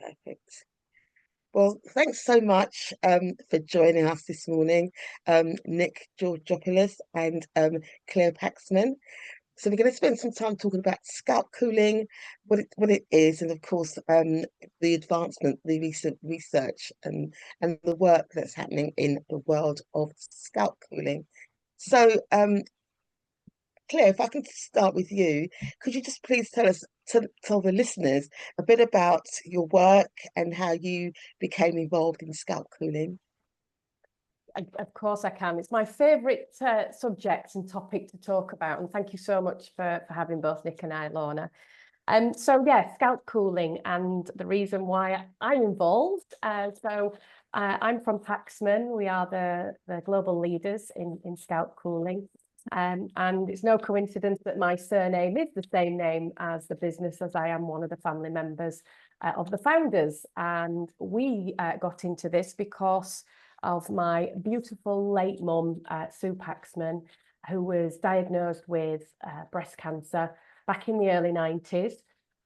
Perfect. Well, thanks so much for joining us this morning, Nick Georgopoulos and Claire Paxman. So we're going to spend some time talking about scalp cooling, what it is, and of course the advancement, the recent research, and the work that's happening in the world of scalp cooling. So Claire, if I can start with you, could you just please tell the listeners a bit about your work and how you became involved in scalp cooling? Of course I can. It's my favourite subject and topic to talk about, and thank you so much for having both Nick and I, Lorna. So yeah, scalp cooling and the reason why I'm involved. I'm from Paxman. We are the global leaders in scalp cooling. And it's no coincidence that my surname is the same name as the business, as I am one of the family members of the founders. And we got into this because of my beautiful late mum, Sue Paxman, who was diagnosed with breast cancer back in the early 90s.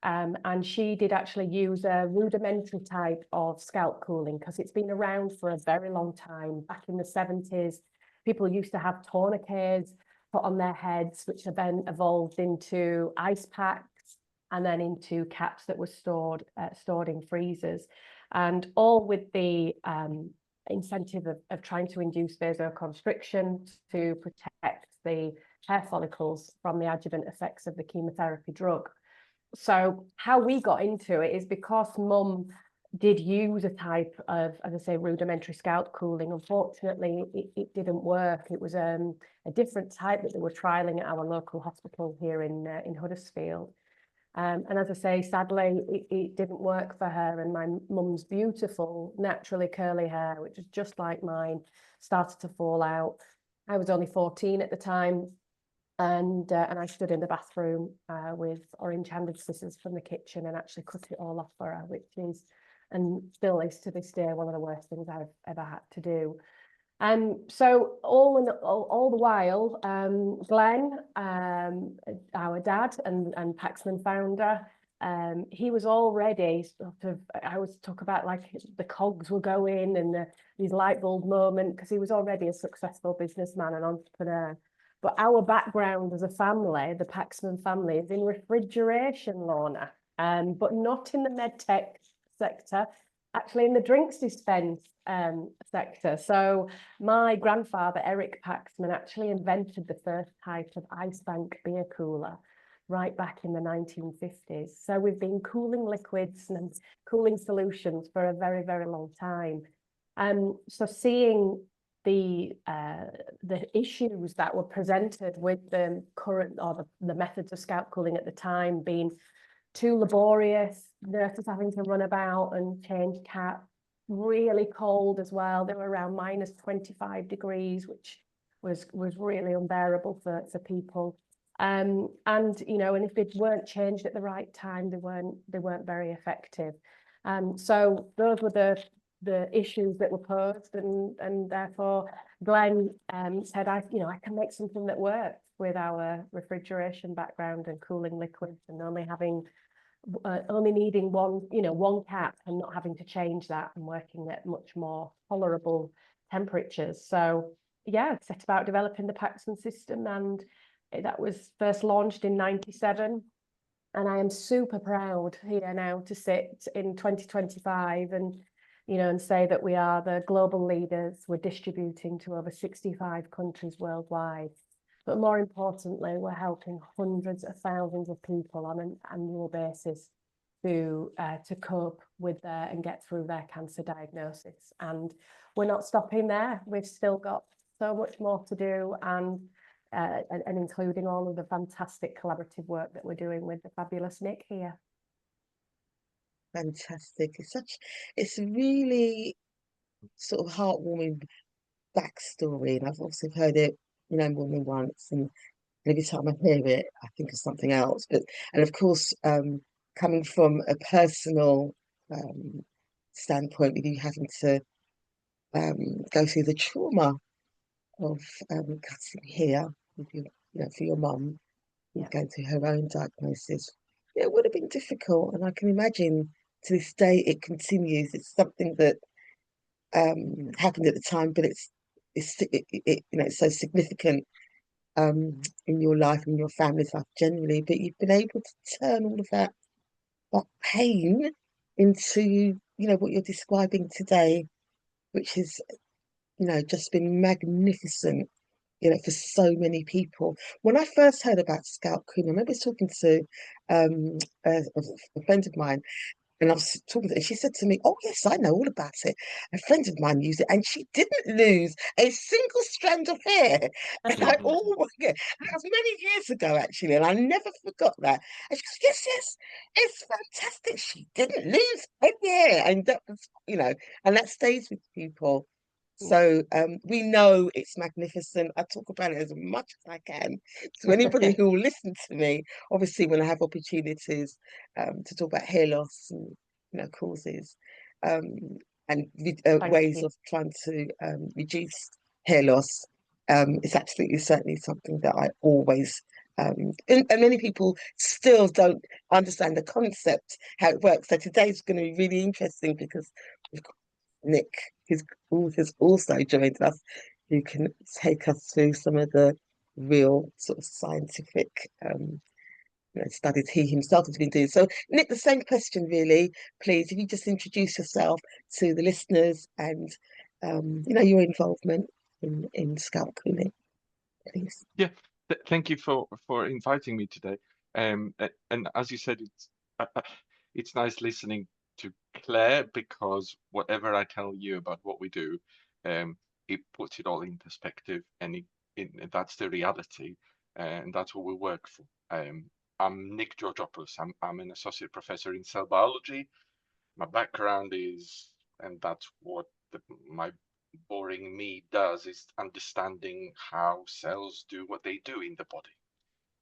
And she did actually use a rudimentary type of scalp cooling because it's been around for a very long time. Back in the 70s, people used to have tourniquets put on their heads, which have then evolved into ice packs and then into caps that were stored in freezers. And all with the incentive of trying to induce vasoconstriction to protect the hair follicles from the adjuvant effects of the chemotherapy drug. So how we got into it is because mum did use a type of, as I say, rudimentary scalp cooling. Unfortunately, it didn't work. It was a different type that they were trialing at our local hospital here in Huddersfield. And as I say, sadly, it didn't work for her. And my mum's beautiful, naturally curly hair, which is just like mine, started to fall out. I was only 14 at the time. And I stood in the bathroom with orange-handed scissors from the kitchen and actually cut it all off for her, which is, and still is to this day, one of the worst things I've ever had to do. So all the while, Glenn, our dad and Paxman founder, he was already sort of, I always talk about like the cogs were going and these light bulb moment, because he was already a successful businessman and entrepreneur. But our background as a family, the Paxman family, is in refrigeration, Lorna, but not in the medtech sector, actually in the drinks dispense sector. So my grandfather, Eric Paxman, actually invented the first type of ice bank beer cooler right back in the 1950s. So we've been cooling liquids and cooling solutions for a very, very long time. So seeing the issues that were presented with the current or the methods of scalp cooling at the time being too laborious, nurses having to run about and change cap, really cold as well. They were around minus 25 degrees, which was really unbearable for people. And you know, and if they weren't changed at the right time, they weren't very effective. So those were the issues that were posed, and therefore Glenn said, I can make something that works with our refrigeration background and cooling liquids, and only needing one cap and not having to change that, and working at much more tolerable temperatures. So yeah, set about developing the Paxman system, and that was first launched in '97. And I am super proud here now to sit in 2025 and say that we are the global leaders. We're distributing to over 65 countries worldwide. But more importantly, we're helping hundreds of thousands of people on an annual basis to cope with and get through their cancer diagnosis. And we're not stopping there. We've still got so much more to do, and including all of the fantastic collaborative work that we're doing with the fabulous Nick here. Fantastic. It's a really sort of heartwarming backstory, and I've also heard it, more than once, and every time I hear it, I think of something else. And of course, coming from a personal standpoint, with you having to go through the trauma of cutting hair with for your mum, going through her own diagnosis, it would have been difficult, and I can imagine to this day it continues. It's something that happened at the time, but it's so significant in your life and your family's life generally. But you've been able to turn all of that pain into what you're describing today, which has just been magnificent, for so many people. When I first heard about scalp cream, I remember talking to a friend of mine, and I was talking to her, and she said to me, "Oh, yes, I know all about it. A friend of mine used it, and she didn't lose a single strand of hair." And yeah, that was many years ago, actually, and I never forgot that. And she goes, "Yes, yes, it's fantastic. She didn't lose any hair." And that was, and that stays with people. So we know it's magnificent. I talk about it as much as I can to anybody who will listen to me. Obviously, when I have opportunities to talk about hair loss and causes um, and ways you. of trying to reduce hair loss, it's absolutely certainly something that I always and many people still don't understand the concept, how it works. So today's going to be really interesting because we've got Nick, who's also joined us, who can take us through some of the real sort of scientific studies he himself has been doing. So, Nick, the same question really, please. If you just introduce yourself to the listeners and your involvement in scalp cleaning, please. Yeah, thank you for inviting me today. And as you said, it's nice listening to Claire, because whatever I tell you about what we do, it puts it all in perspective, and that's the reality, and that's what we work for. I'm Nick Georgopoulos. I'm an associate professor in cell biology. My background is, and that's what my boring me does, is understanding how cells do what they do in the body.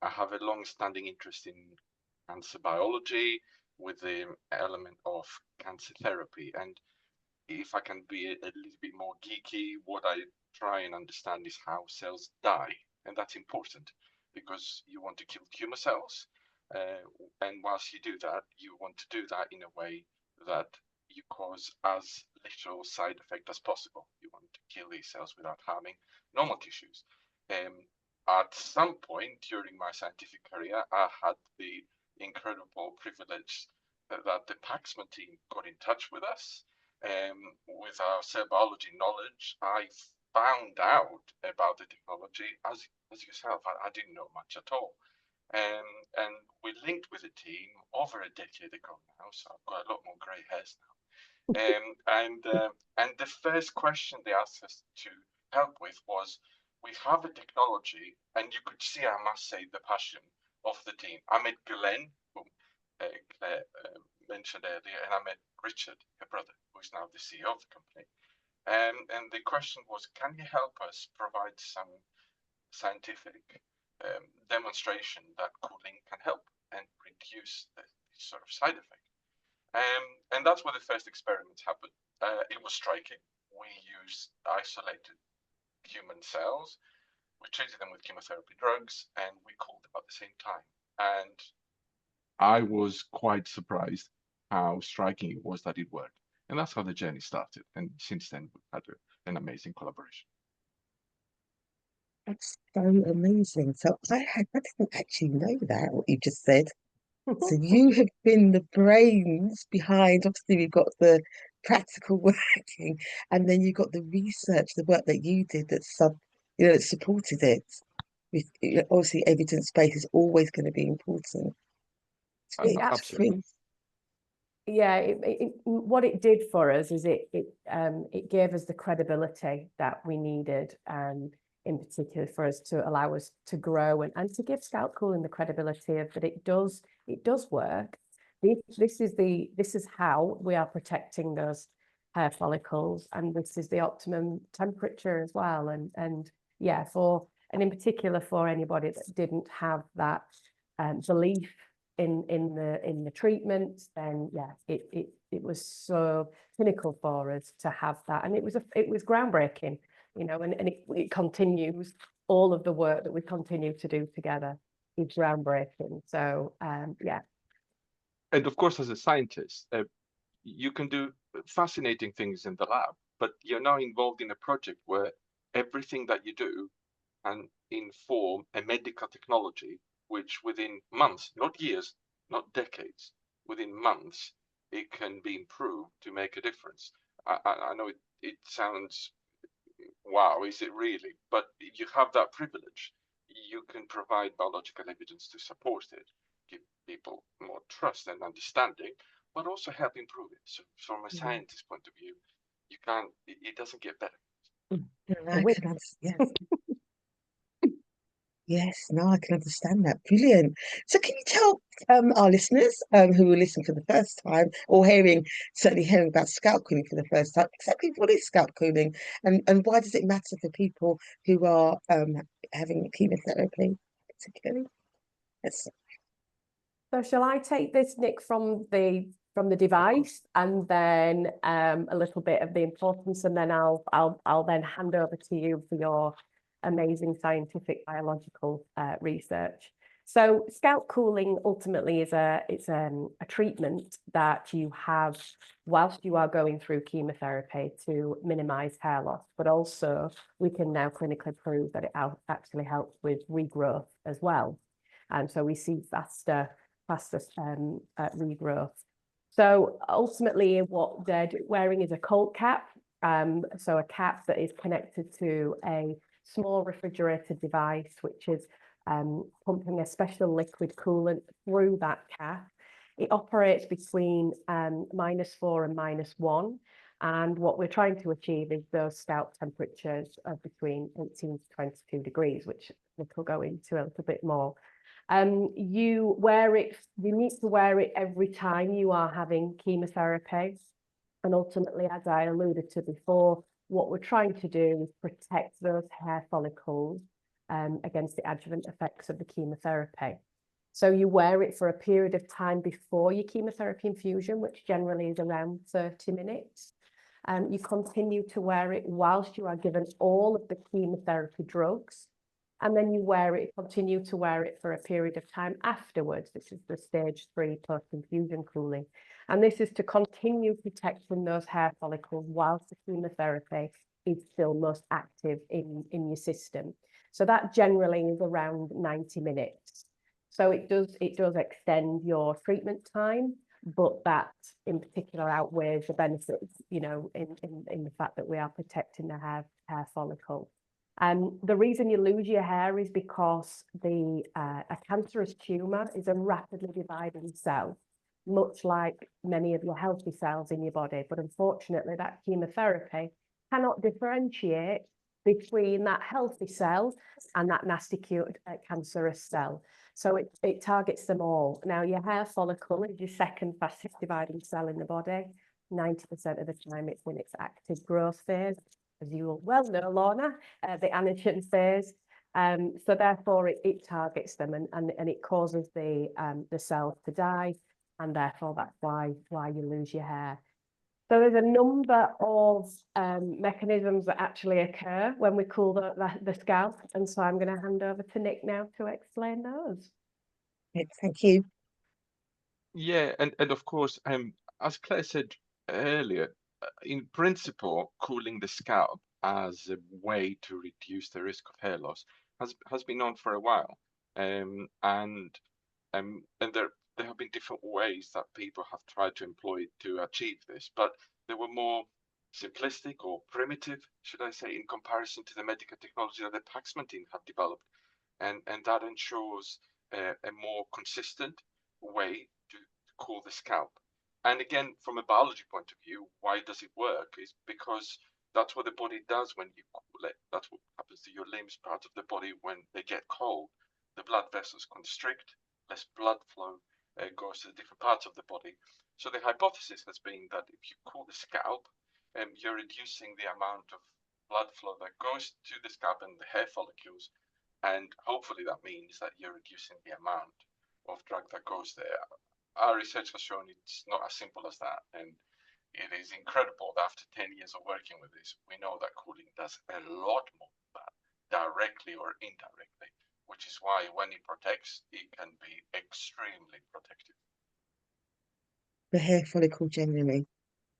I have a long-standing interest in cancer biology with the element of cancer therapy. And if I can be a little bit more geeky, what I try and understand is how cells die. And that's important because you want to kill tumor cells. And whilst you do that, you want to do that in a way that you cause as little side effect as possible. You want to kill these cells without harming normal tissues. At some point during my scientific career, I had the incredible privilege that the Paxman team got in touch with us. With our cell biology knowledge, I found out about the technology as yourself. I didn't know much at all. And we linked with the team over a decade ago now, so I've got a lot more grey hairs now. And the first question they asked us to help with was, we have a technology, and you could see, I must say, the passion of the team. I met Glenn, who Claire mentioned earlier, and I met Richard, her brother, who is now the CEO of the company. And the question was, can you help us provide some scientific demonstration that cooling can help and reduce this sort of side effect? And that's where the first experiments happened. It was striking. We used isolated human cells, we treated them with chemotherapy drugs, and we cooled them at the same time. And I was quite surprised how striking it was that it worked. And that's how the journey started. And since then, we've had an amazing collaboration. That's so amazing. So I didn't actually know that, what you just said. So you have been the brains behind, obviously we've got the practical working, and then you've got the research, the work that you did that that supported it. Obviously evidence base is always going to be important. Absolutely. Yeah, what it did for us is it gave us the credibility that we needed, in particular for us to allow us to grow and to give scalp cooling the credibility of that it does work. This is how we are protecting those hair follicles, and this is the optimum temperature as well. And yeah, and in particular for anybody that didn't have that belief in the treatment, then yeah, it was so clinical for us to have that, and it was groundbreaking, and it continues. All of the work that we continue to do together is groundbreaking. So yeah. And of course, as a scientist, you can do fascinating things in the lab, but you're now involved in a project where everything that you do can inform a medical technology, which within months, not years, not decades, within months, it can be improved to make a difference. I know it sounds, wow, is it really? But you have that privilege. You can provide biological evidence to support it, give people more trust and understanding, but also help improve it. So from a scientist point of view, you can't, it doesn't get better. I can yes. Yes, no, I can understand that. Brilliant. So can you tell our listeners who are listening for the first time or certainly hearing about scalp cooling for the first time, exactly what is scalp cooling and why does it matter for people who are having chemotherapy particularly? Yes. So shall I take this, Nick, from the device, and then a little bit of the importance, and then I'll then hand over to you for your amazing scientific biological research. So scalp cooling ultimately is a treatment that you have whilst you are going through chemotherapy to minimize hair loss, but also we can now clinically prove that it actually helps with regrowth as well. And so we see faster regrowth. So ultimately what they're wearing is a cold cap. So a cap that is connected to a small refrigerated device, which is pumping a special liquid coolant through that cap. It operates between -4 and -1. And what we're trying to achieve is those scalp temperatures of between 18 to 22 degrees, which we'll go into a little bit more. You need to wear it every time you are having chemotherapy. And ultimately, as I alluded to before, what we're trying to do is protect those hair follicles against the adjuvant effects of the chemotherapy. So you wear it for a period of time before your chemotherapy infusion, which generally is around 30 minutes. You continue to wear it whilst you are given all of the chemotherapy drugs. And then you continue to wear it for a period of time afterwards. This is the stage 3 post-infusion cooling. And this is to continue protecting those hair follicles whilst the chemotherapy is still most active in your system. So that generally is around 90 minutes. So it does extend your treatment time, but that in particular outweighs the benefits, in the fact that we are protecting the hair follicle. The reason you lose your hair is because a cancerous tumour is a rapidly dividing cell, much like many of your healthy cells in your body. But unfortunately, that chemotherapy cannot differentiate between that healthy cell and that nasty cancerous cell. So it targets them all. Now, your hair follicle is your second fastest dividing cell in the body. 90% of the time it's in its active growth phase, as you will well know, Lorna, the anagen phase. So therefore it targets them and it causes the cells to die, and therefore that's why you lose your hair. So there's a number of mechanisms that actually occur when we cool the scalp, and so I'm going to hand over to Nick now to explain those. Thank you. Yeah, and of course, as Claire said earlier, in principle, cooling the scalp as a way to reduce the risk of hair loss has been known for a while, and there have been different ways that people have tried to employ to achieve this, but they were more simplistic or primitive, should I say, in comparison to the medical technology that the Paxman team have developed, and that ensures a more consistent way to cool the scalp. And again, from a biology point of view, why does it work? Is because that's what the body does when you cool it. That's what happens to your limbs, part of the body, when they get cold. The blood vessels constrict, less blood flow goes to the different parts of the body. So the hypothesis has been that if you cool the scalp, you're reducing the amount of blood flow that goes to the scalp and the hair follicles, and hopefully that means that you're reducing the amount of drug that goes there. Our research has shown it's not as simple as that, and it is incredible that after 10 years of working with this, we know that cooling does a lot more than that, directly or indirectly, which is why when it protects, it can be extremely protective. The hair follicle generally.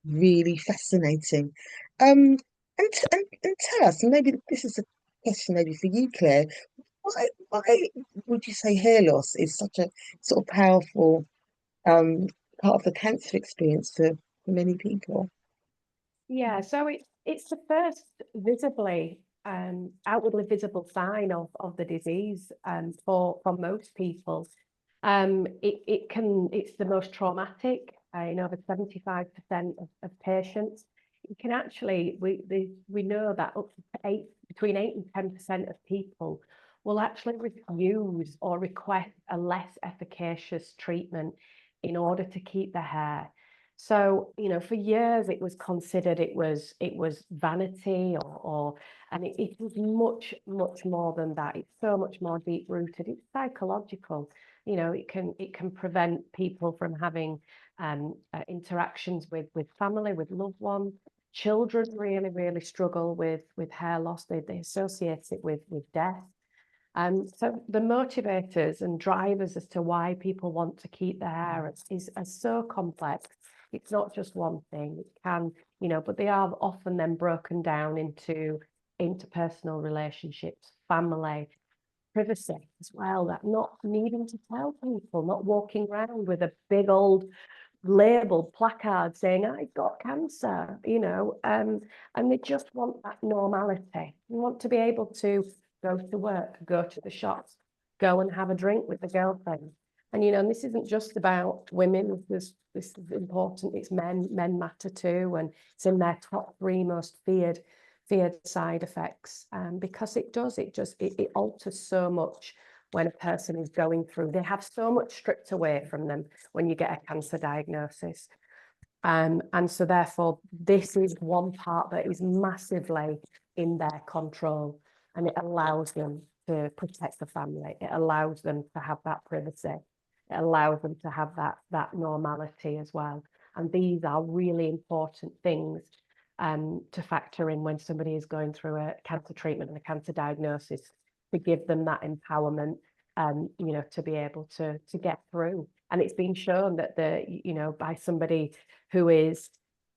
really fascinating. Um, and tell us, and maybe this is a question maybe for you, Claire. Why would you say hair loss is such a sort of powerful um part of the cancer experience for many people? Yeah, so it's the first visibly outwardly visible sign of the disease for most people. It's the most traumatic in over 75% of patients. It can actually we know that up to between 8 and 10% of people will actually refuse or request a less efficacious treatment in order to keep their hair. So, for years it was considered it was vanity or and it was much, much more than that. It's so much more deep rooted. It's psychological. It can prevent people from having interactions with family, with loved ones. Children really, really struggle with hair loss. They associate it with death. So the motivators and drivers as to why people want to keep their hair are so complex. It's not just one thing. It can, but they are often then broken down into interpersonal relationships, family, privacy as well, that not needing to tell people, not walking around with a big old label placard saying I've got cancer, and they just want that normality. They want to be able to go to work, go to the shops, go and have a drink with the girlfriend. And this isn't just about women. This is important. It's men. Men matter too, and it's in their top three most feared side effects. Because it alters so much when a person is going through. They have so much stripped away from them when you get a cancer diagnosis. And so therefore, this is one part that is massively in their control, and it allows them to protect the family. It allows them to have that privacy. It allows them to have that normality as well. And these are really important things to factor in when somebody is going through a cancer treatment and a cancer diagnosis, to give them that empowerment, to be able to get through. And it's been shown that by somebody who is,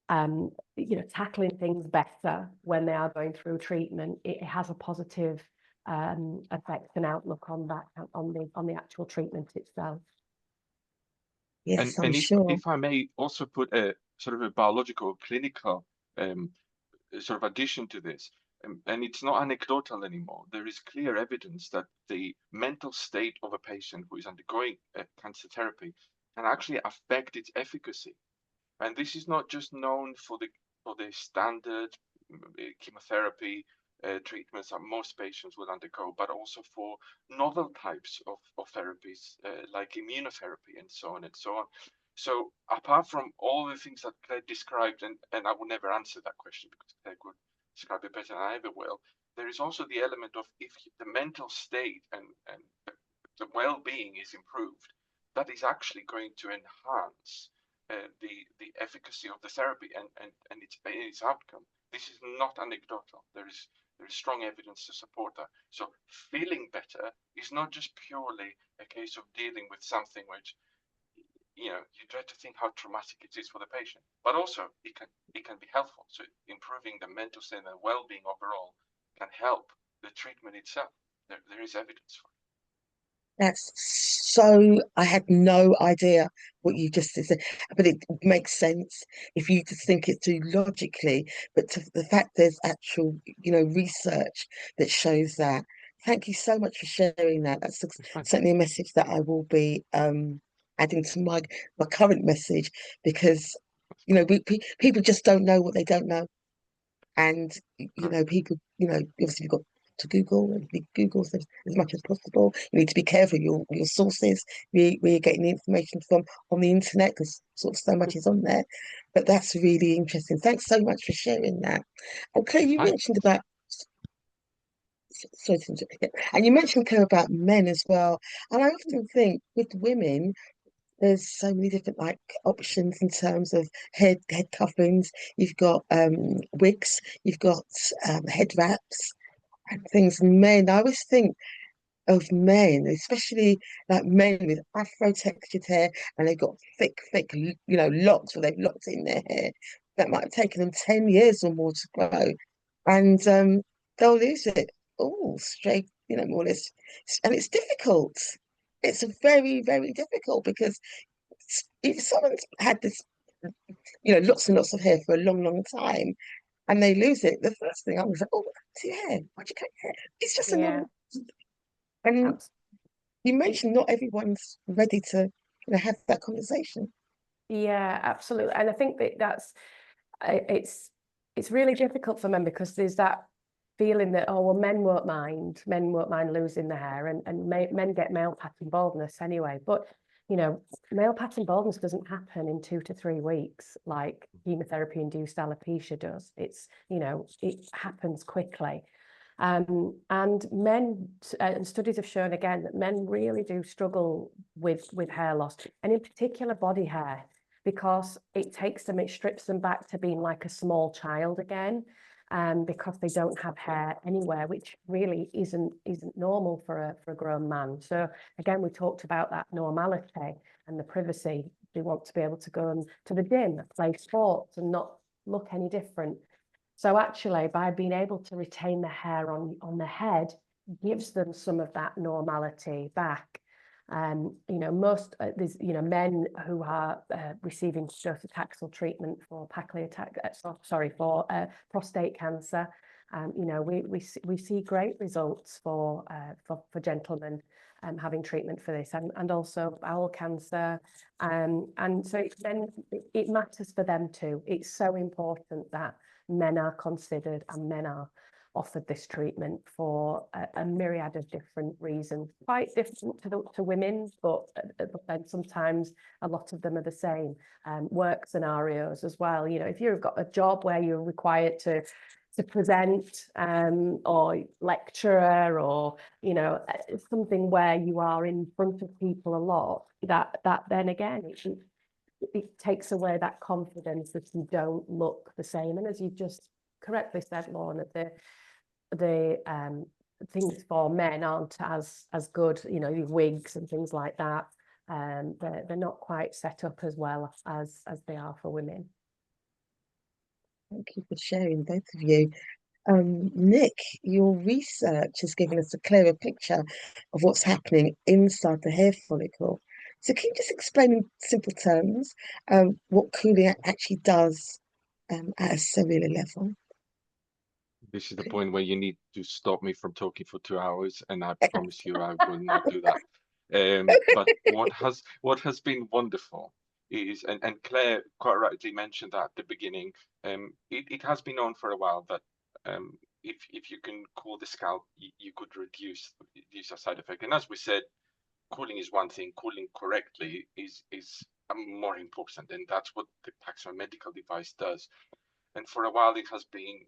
tackling things better when they are going through treatment, it has a positive effect and outlook on that, on the actual treatment itself. Yes, I'm And sure. if I may also put a sort of a biological clinical sort of addition to this, and it's not anecdotal anymore. There is clear evidence that the mental state of a patient who is undergoing cancer therapy can actually affect its efficacy. And this is not just known for the standard chemotherapy treatments that most patients will undergo, but also for novel types of therapies like immunotherapy and so on and so on. So apart from all the things that Claire described, and I will never answer that question because Claire could describe it better than I ever will, there is also the element of if the mental state and the well-being is improved, that is actually going to enhance the efficacy of the therapy and its outcome. This is not anecdotal. There is strong evidence to support that. So feeling better is not just purely a case of dealing with something which you try to think how traumatic it is for the patient, but also it can be helpful. So improving the mental state and the well-being overall can help the treatment itself. There is evidence for it. That's so, I had no idea what you just said, but it makes sense if you just think it through logically. But to the fact there's actual, research that shows that. Thank you so much for sharing that. That's certainly a message that I will be adding to my current message, because people just don't know what they don't know. And people, obviously you've got to Google, and Google as much as possible. You need to be careful your sources, where you're getting the information from on the internet, because sort of so much is on there. But that's really interesting. Thanks so much for sharing that. And Claire, you Hi. mentioned about sorry to interrupt you. And you mentioned, Claire, about men as well. And I often think with women, there's so many different options in terms of head coverings. You've got wigs, you've got head wraps and things. Men, I always think of men, especially like men with afro textured hair, and they've got thick, locks, or they've locked in their hair. that might have taken them 10 years or more to grow, and they'll lose it all straight, more or less. And it's difficult. It's very, very difficult because if someone's had this, lots and lots of hair for a long, long time, and they lose it, the first thing I was like, oh, what's your hair? Why'd you cut your hair? It's just a Yeah, normal. And abs- you mentioned not everyone's ready to, have that conversation. yeah, absolutely. And I think that's it's really difficult for men because there's that feeling that, oh, well, men won't mind losing the hair, and men get male pattern baldness anyway. But male pattern baldness doesn't happen in 2 to 3 weeks like chemotherapy induced alopecia does. It happens quickly. And men, and studies have shown again that men really do struggle with hair loss, and in particular body hair, because it strips them back to being like a small child again, because they don't have hair anywhere, which really isn't normal for a grown man. So again, we talked about that normality and the privacy. They want to be able to go to the gym, play sports, and not look any different. So actually, by being able to retain the hair on the head, gives them some of that normality back. Most there's men who are receiving docetaxel treatment for prostate cancer. We see great results for gentlemen having treatment for this, and also bowel cancer, and so then it matters for them too. It's so important that men are considered and men are offered this treatment for a myriad of different reasons, quite different to women, but then sometimes a lot of them are the same. Work scenarios as well. If you've got a job where you're required to present, or lecturer, or something where you are in front of people a lot, that then again it takes away that confidence that you don't look the same. And as you just correctly said, Lorna, the things for men aren't as good, wigs and things like that. They're not quite set up as well as they are for women. Thank you for sharing, both of you. Nick, your research has given us a clearer picture of what's happening inside the hair follicle. So can you just explain in simple terms what cooling actually does at a cellular level? This is the point where you need to stop me from talking for 2 hours, and I promise you I will not do that. But what has been wonderful is, and Claire quite rightly mentioned that at the beginning, it has been known for a while that if you can cool the scalp, you could reduce a side effect. And as we said, cooling is one thing, cooling correctly is more important, and that's what the Paxman medical device does. And for a while it has been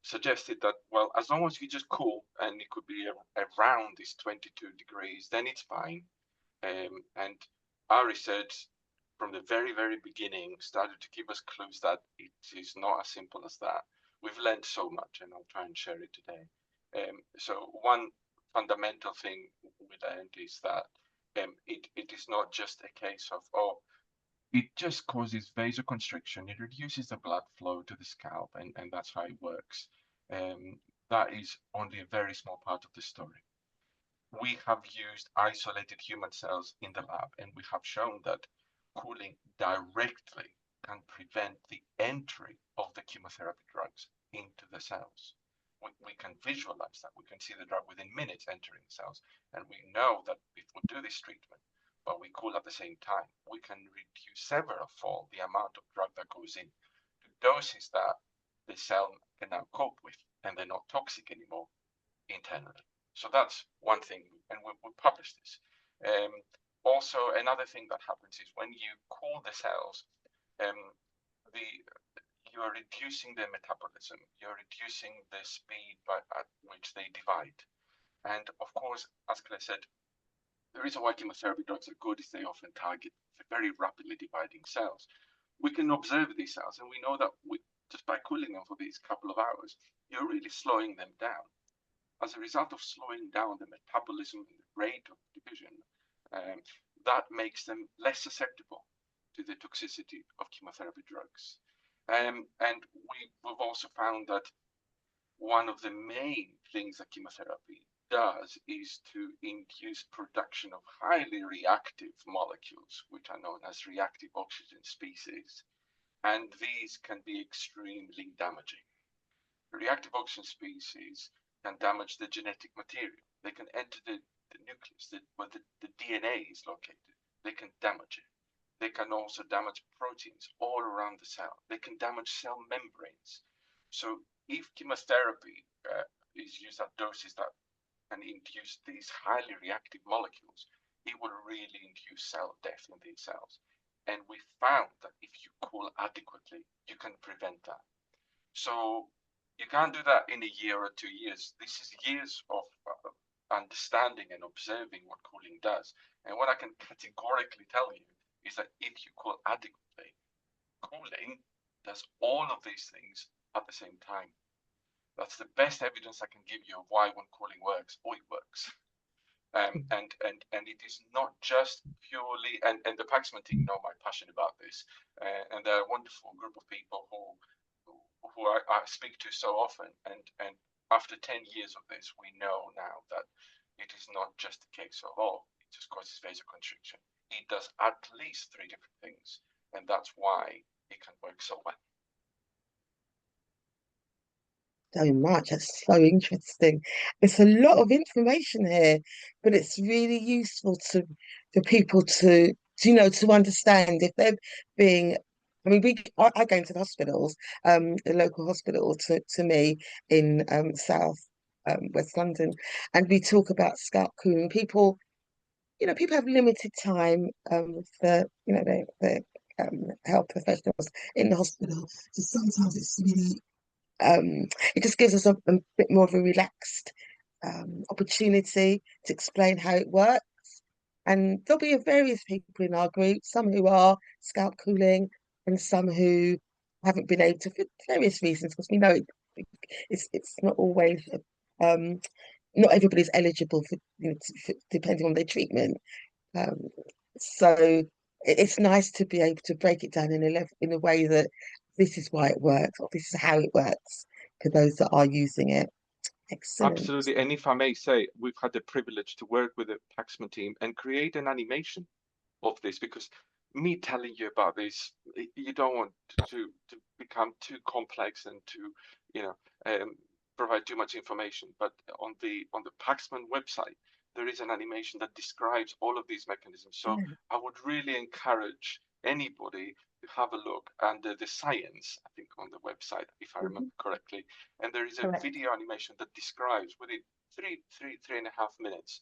suggested that, well, as long as you just cool, and it could be around this 22 degrees, then it's fine. And our research from the very, very beginning started to give us clues that it is not as simple as that. We've learned so much, and I'll try and share it today. So one fundamental thing we learned is that it is not just a case of, oh, it just causes vasoconstriction. It reduces the blood flow to the scalp, and that's how it works. That is only a very small part of the story. We have used isolated human cells in the lab, and we have shown that cooling directly can prevent the entry of the chemotherapy drugs into the cells. We can visualize that. We can see the drug within minutes entering the cells, and we know that if we do this treatment, but we cool at the same time, we can reduce several-fold the amount of drug that goes in to doses that the cell can now cope with, and they're not toxic anymore internally. So that's one thing, and we publish this. Also, another thing that happens is when you cool the cells, you are reducing their metabolism, you're reducing the speed at which they divide. And of course, as Claire said, the reason why chemotherapy drugs are good is they often target very rapidly dividing cells. We can observe these cells, and we know that just by cooling them for these couple of hours, you're really slowing them down. As a result of slowing down the metabolism and the rate of division, that makes them less susceptible to the toxicity of chemotherapy drugs. And we've also found that one of the main things that chemotherapy does is to induce production of highly reactive molecules, which are known as reactive oxygen species, and these can be extremely damaging. Reactive oxygen species can damage the genetic material. They can enter the nucleus, where the DNA is located. They can damage it. They can also damage proteins all around the cell. They can damage cell membranes. So if chemotherapy is used at doses that can induce these highly reactive molecules, it will really induce cell death in these cells. And we found that if you cool adequately, you can prevent that. So you can't do that in a year or 2 years. This is years of understanding and observing what cooling does. And what I can categorically tell you is that if you cool adequately, cooling does all of these things at the same time. That's the best evidence I can give you of why when cooling works, or it works. And it is not just purely, and the Paxman team know my passion about this, and they're a wonderful group of people who I speak to so often, and after 10 years of this, we know now that it is not just a case of, oh, it just causes vasoconstriction. It does at least 3 different things, and that's why it can work so well. So much. That's so interesting. It's a lot of information here, but it's really useful for people to understand if they're being. I mean, I go into the hospitals, the local hospital to me in South West London, and we talk about scalp cooling. People have limited time for their health professionals in the hospital. So sometimes it's really it just gives us a bit more of a relaxed opportunity to explain how it works. And there'll be various people in our group, some who are scalp cooling and some who haven't been able to for various reasons, because we know it's not always not everybody's eligible depending on their treatment. Um, so it's nice to be able to break it down in a way that this is why it works, or this is how it works for those that are using it. Excellent. Absolutely. And if I may say, we've had the privilege to work with the Paxman team and create an animation of this, because me telling you about this, you don't want to become too complex and to provide too much information. But on the Paxman website, there is an animation that describes all of these mechanisms. So I would really encourage anybody to have a look under the science, I think, on the website, if I remember correctly. And there is a video animation that describes within three and a half minutes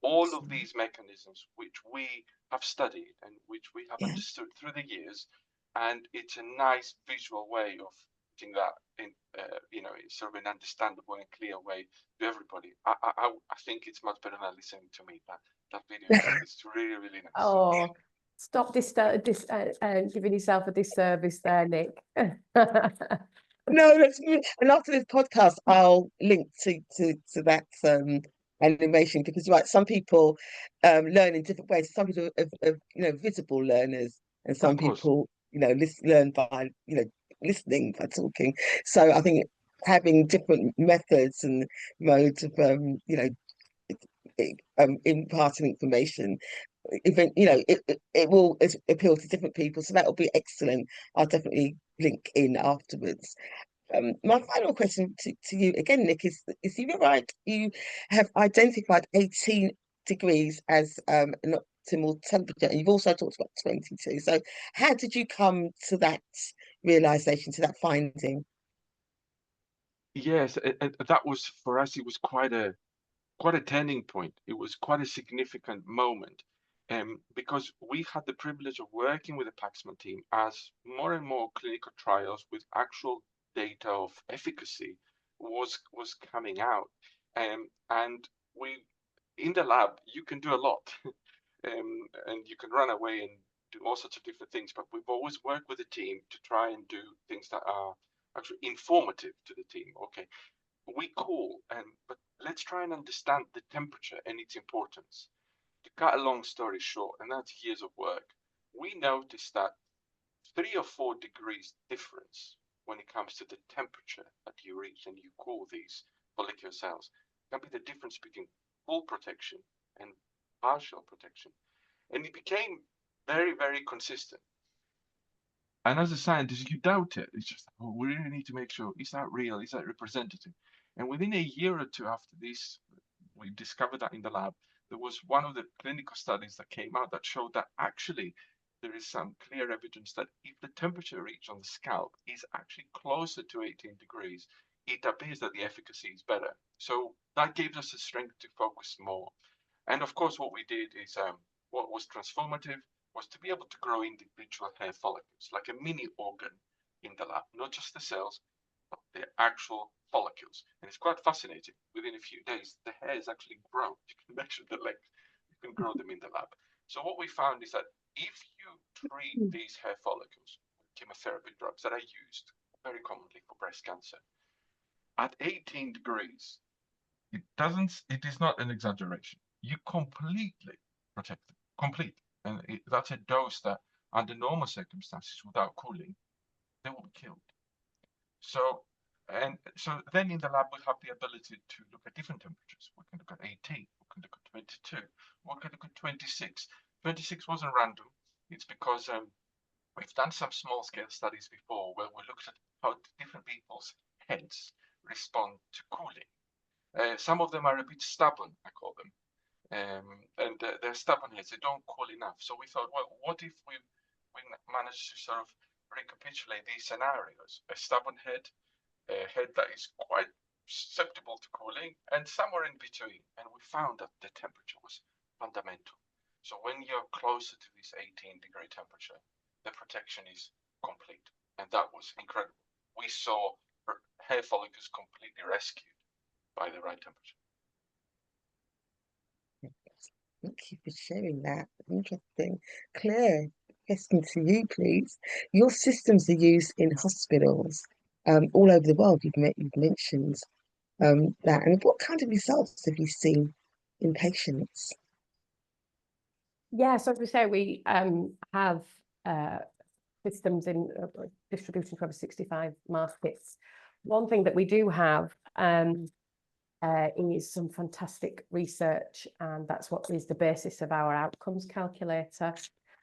all of these mechanisms which we have studied and which we have understood through the years, and it's a nice visual way of putting that in, in sort of an understandable and clear way to everybody. I think it's much better than listening to me. That video is really, really nice. Oh, stop giving yourself a disservice there, Nick. No, that's good. And after this podcast, I'll link to that animation, because some people learn in different ways. Some people are visible learners, and some people learn by listening, by talking. So I think having different methods and modes of imparting information, it will appeal to different people. So that will be excellent. I'll definitely link in afterwards. My final question to you again, Nick, is you right? You have identified 18 degrees as an optimal temperature, and you've also talked about 22. So how did you come to that realization, to that finding? Yes, and that was, for us, it was quite a turning point. It was quite a significant moment, because we had the privilege of working with the Paxman team as more and more clinical trials with actual data of efficacy was coming out, and we in the lab you can do a lot, and you can run away and do all sorts of different things. But we've always worked with the team to try and do things that are actually informative to the team. Okay, we cool, but let's try and understand the temperature and its importance. To cut a long story short, and that's years of work, we noticed that 3 or 4 degrees difference when it comes to the temperature that you reach and you cool these follicular cells. It can be the difference between full protection and partial protection. And it became very, very consistent. And as a scientist, you doubt it. It's just, oh, we really need to make sure, is that real? Is that representative? And within a year or two after this, we discovered that in the lab, there was one of the clinical studies that came out that showed that actually there is some clear evidence that if the temperature reached on the scalp is actually closer to 18 degrees, it appears that the efficacy is better. So that gave us the strength to focus more. And of course, what we did is what was transformative was to be able to grow individual hair follicles, like a mini organ in the lab, not just the cells, but the actual follicles. And it's quite fascinating. Within a few days, the hairs actually grow. You can measure the length. You can grow them in the lab. So what we found is that if you treat these hair follicles with chemotherapy drugs that are used very commonly for breast cancer, at 18 degrees, it is not an exaggeration. You completely protect them, completely. And that's a dose that under normal circumstances without cooling, they will be killed. So then in the lab, we have the ability to look at different temperatures. We can look at 18, we can look at 22, we can look at 26. 26 wasn't random. It's because we've done some small scale studies before where we looked at how different people's heads respond to cooling. Some of them are a bit stubborn, I call them. And they're stubborn heads, they don't cool enough. So we thought, well, what if we managed to sort of recapitulate these scenarios? A stubborn head, a head that is quite susceptible to cooling, and somewhere in between. And we found that the temperature was fundamental. So when you're closer to this 18-degree temperature, the protection is complete. And that was incredible. We saw hair follicles completely rescued by the right temperature. Thank you for sharing that. Interesting. Claire, question to you, please. Your systems are used in hospitals all over the world. You've mentioned that. And what kind of results have you seen in patients? Yeah, so as we say, we have systems in distribution to over 65 markets. One thing that we do have is some fantastic research, and that's what is the basis of our outcomes calculator,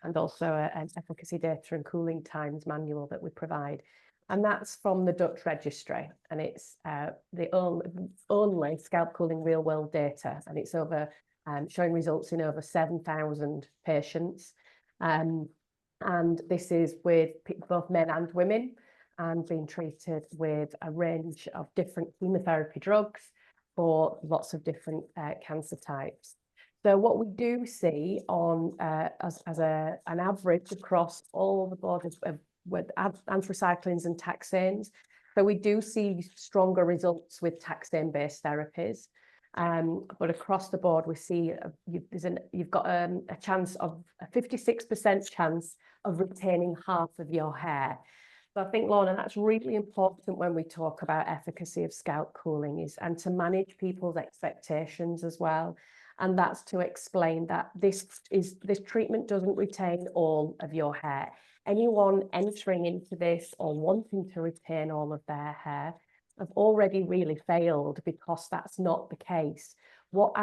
and also an efficacy data and cooling times manual that we provide. And that's from the Dutch registry, and it's the only scalp cooling real world data, and it's over showing results in over 7,000 patients. And this is with both men and women, and being treated with a range of different chemotherapy drugs for lots of different cancer types. So what we do see on as an average across all the board with anthracyclines and taxanes, so we do see stronger results with taxane-based therapies. But across the board, we see you've got a chance of a 56% chance of retaining half of your hair. So I think, Lorna, that's really important when we talk about efficacy of scalp cooling and to manage people's expectations as well. And that's to explain that this treatment doesn't retain all of your hair. Anyone entering into this or wanting to retain all of their hair have already really failed, because that's not the case. What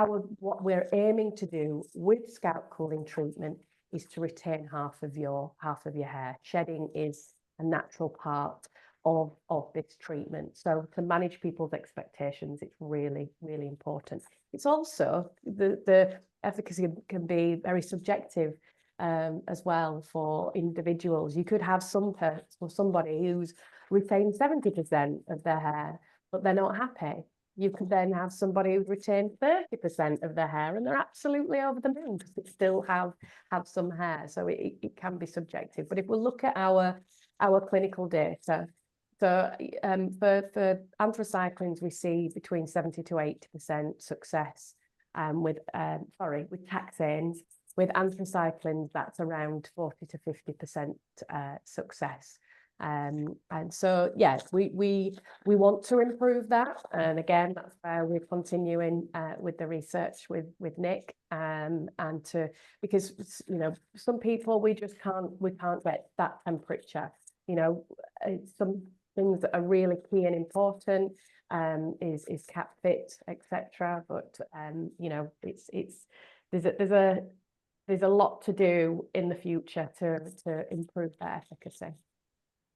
we're aiming to do with scalp cooling treatment is to retain half of your hair. Shedding is a natural part of this treatment. So to manage people's expectations, it's really, really important. It's also the efficacy can be very subjective as well for individuals. You could have somebody who's retained 70% of their hair, but they're not happy. You could then have somebody who's retained 30% of their hair and they're absolutely over the moon because they still have some hair. So it can be subjective. But if we look at our clinical data, so for anthracyclines, we see between 70 to 80% success with taxanes. With anthracyclines, that's around 40 to 50% success. And so, yes, we want to improve that. And again, that's where we're continuing with the research with Nick, and because, you know, some people we can't get that temperature. You know, some things that are really key and important is cap fit, etc. But you know, there's a lot to do in the future to improve their efficacy.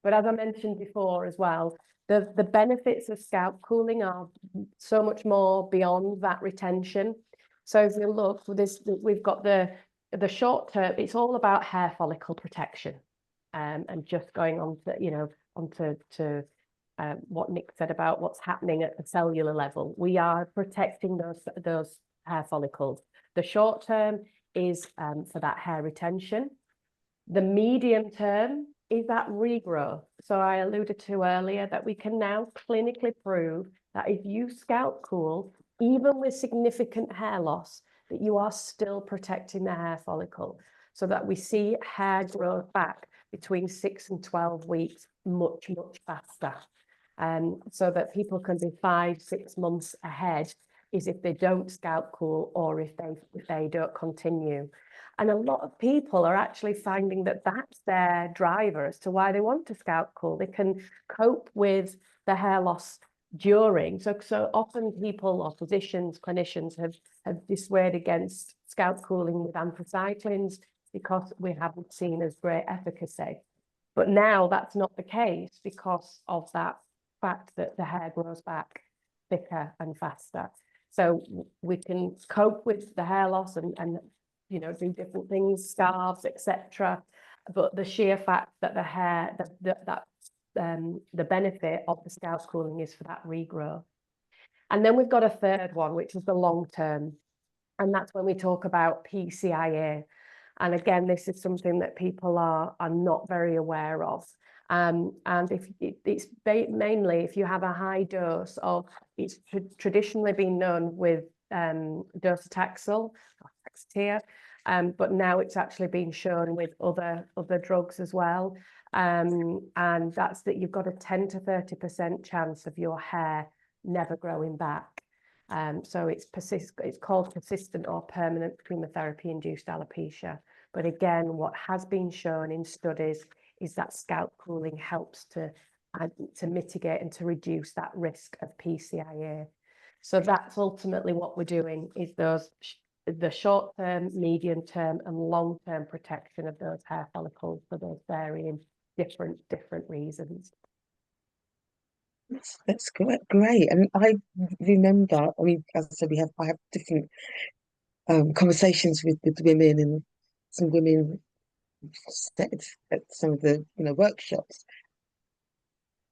But as I mentioned before as well, the benefits of scalp cooling are so much more beyond that retention. So if you look, we've got the short term, it's all about hair follicle protection. And just going on to, you know, to what Nick said about what's happening at the cellular level. We are protecting those hair follicles. The short term is for that hair retention. The medium term is that regrowth. So I alluded to earlier that we can now clinically prove that if you scalp cool, even with significant hair loss, that you are still protecting the hair follicle, so that we see hair growth back between 6 and 12 weeks much, much faster. So that people can be 5-6 months ahead is if they don't scalp cool or if they don't continue. And a lot of people are actually finding that that's their driver as to why they want to scalp cool. They can cope with the hair loss during. So often people or physicians, clinicians have dissuaded against scalp cooling with anthracyclines because we haven't seen as great efficacy. But now that's not the case because of that fact that the hair grows back thicker and faster. So we can cope with the hair loss and you know, do different things, scarves, etc. But the sheer fact that the hair, the benefit of the scalp cooling is for that regrowth. And then we've got a third one, which is the long term. And that's when we talk about PCIA. And again, this is something that people are not very aware of. And if it's mainly if you have a high dose of, it's traditionally been known with docetaxel, but now it's actually been shown with other drugs as well. And that's that you've got a 10 to 30% chance of your hair never growing back. So it's called persistent or permanent chemotherapy-induced alopecia. But again, what has been shown in studies is that scalp cooling helps to mitigate and to reduce that risk of PCIA. So that's ultimately what we're doing, is the short-term, medium-term and long-term protection of those hair follicles for those varying different reasons. That's great. And I remember, I mean, as I said, I have different conversations with women, and some women said at some of the workshops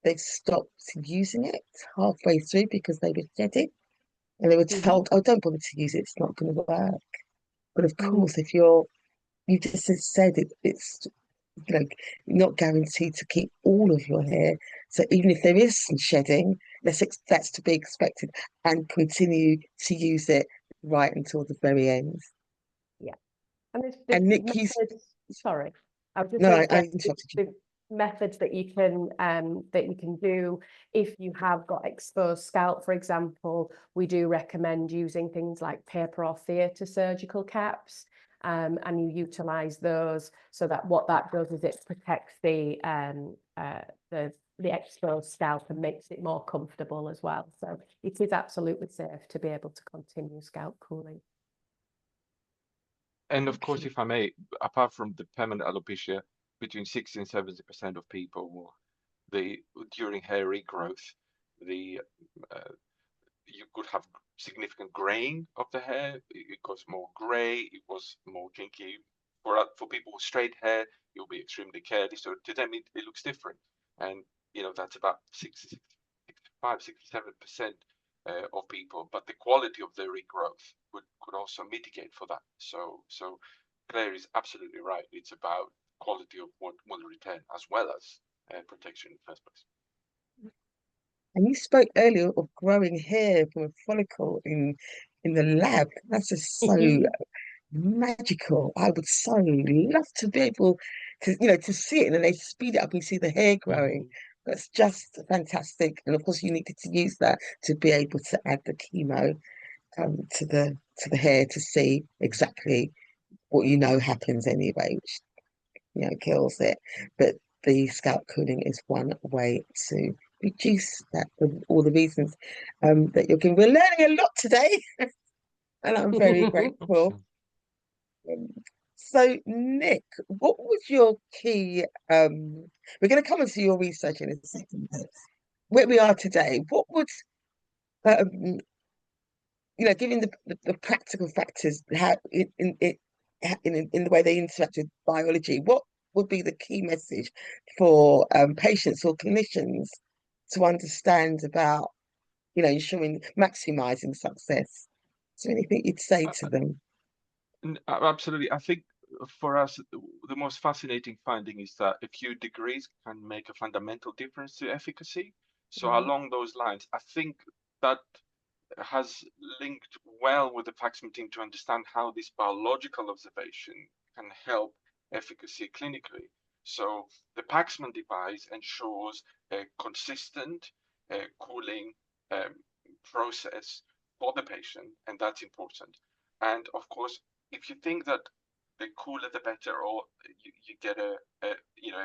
they've stopped using it halfway through because they were shedding, and they were told, "Oh, don't bother to use it; it's not going to work." But of course, if you just said it's not guaranteed to keep all of your hair. So even if there is some shedding, that's to be expected, and continue to use it right until the very end. Yeah. And And Nick, sorry, I was just no, going to I say interrupted you. the methods that you can do if you have got exposed scalp, for example. We do recommend using things like paper or theatre surgical caps. And you utilize those, so that what that does is it protects the exposed scalp and makes it more comfortable as well. So it is absolutely safe to be able to continue scalp cooling. And of course, if I may, apart from the permanent alopecia, between 60 and 70% of people, during hair regrowth, you could have significant graying of the hair. It goes more gray, it was more kinky. For people with straight hair, you'll be extremely curly. So to them, it looks different. And, that's about 65, 67% of people. But the quality of the regrowth could also mitigate for that. So Claire is absolutely right. It's about quality of what will return as well as protection in the first place. And you spoke earlier of growing hair from a follicle in the lab. That's just so magical. I would so love to be able to see it, and then they speed it up and you see the hair growing. Mhm. That's just fantastic. And of course, you needed to use that to be able to add the chemo to the hair to see exactly what happens anyway, which kills it. But the scalp cooling is one way to reduce that for all the reasons that you're giving. We're learning a lot today, and I'm very grateful. Um, so, Nick, what was your key? We're going to come into your research in a second. But where we are today, what would um, given the practical factors, how in the way they interact with biology, what would be the key message for patients or clinicians to understand about, ensuring maximizing success? Is there anything you'd say to them? Absolutely. I think for us, the most fascinating finding is that a few degrees can make a fundamental difference to efficacy. So Mm, along those lines, I think that has linked well with the Paxman team to understand how this biological observation can help efficacy clinically. So the Paxman device ensures a consistent cooling process for the patient, and that's important. And of course, if you think that the cooler the better, or you get a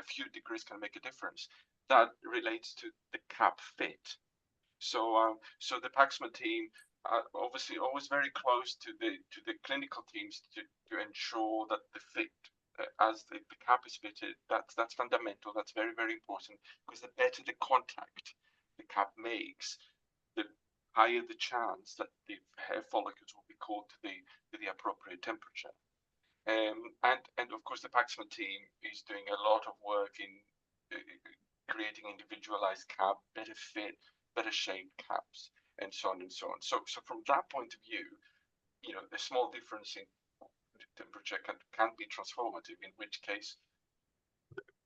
few degrees can make a difference, that relates to the cap fit. So the Paxman team are obviously always very close to the clinical teams to ensure that the fit as the cap is fitted. That's fundamental. That's very, very important, because the better the contact the cap makes, the higher the chance that the hair follicles will be cooled to the appropriate temperature. And of course, the Paxman team is doing a lot of work in creating individualized cap, better fit, better shaped caps, and so on and so on. So from that point of view, a small difference in temperature can be transformative, in which case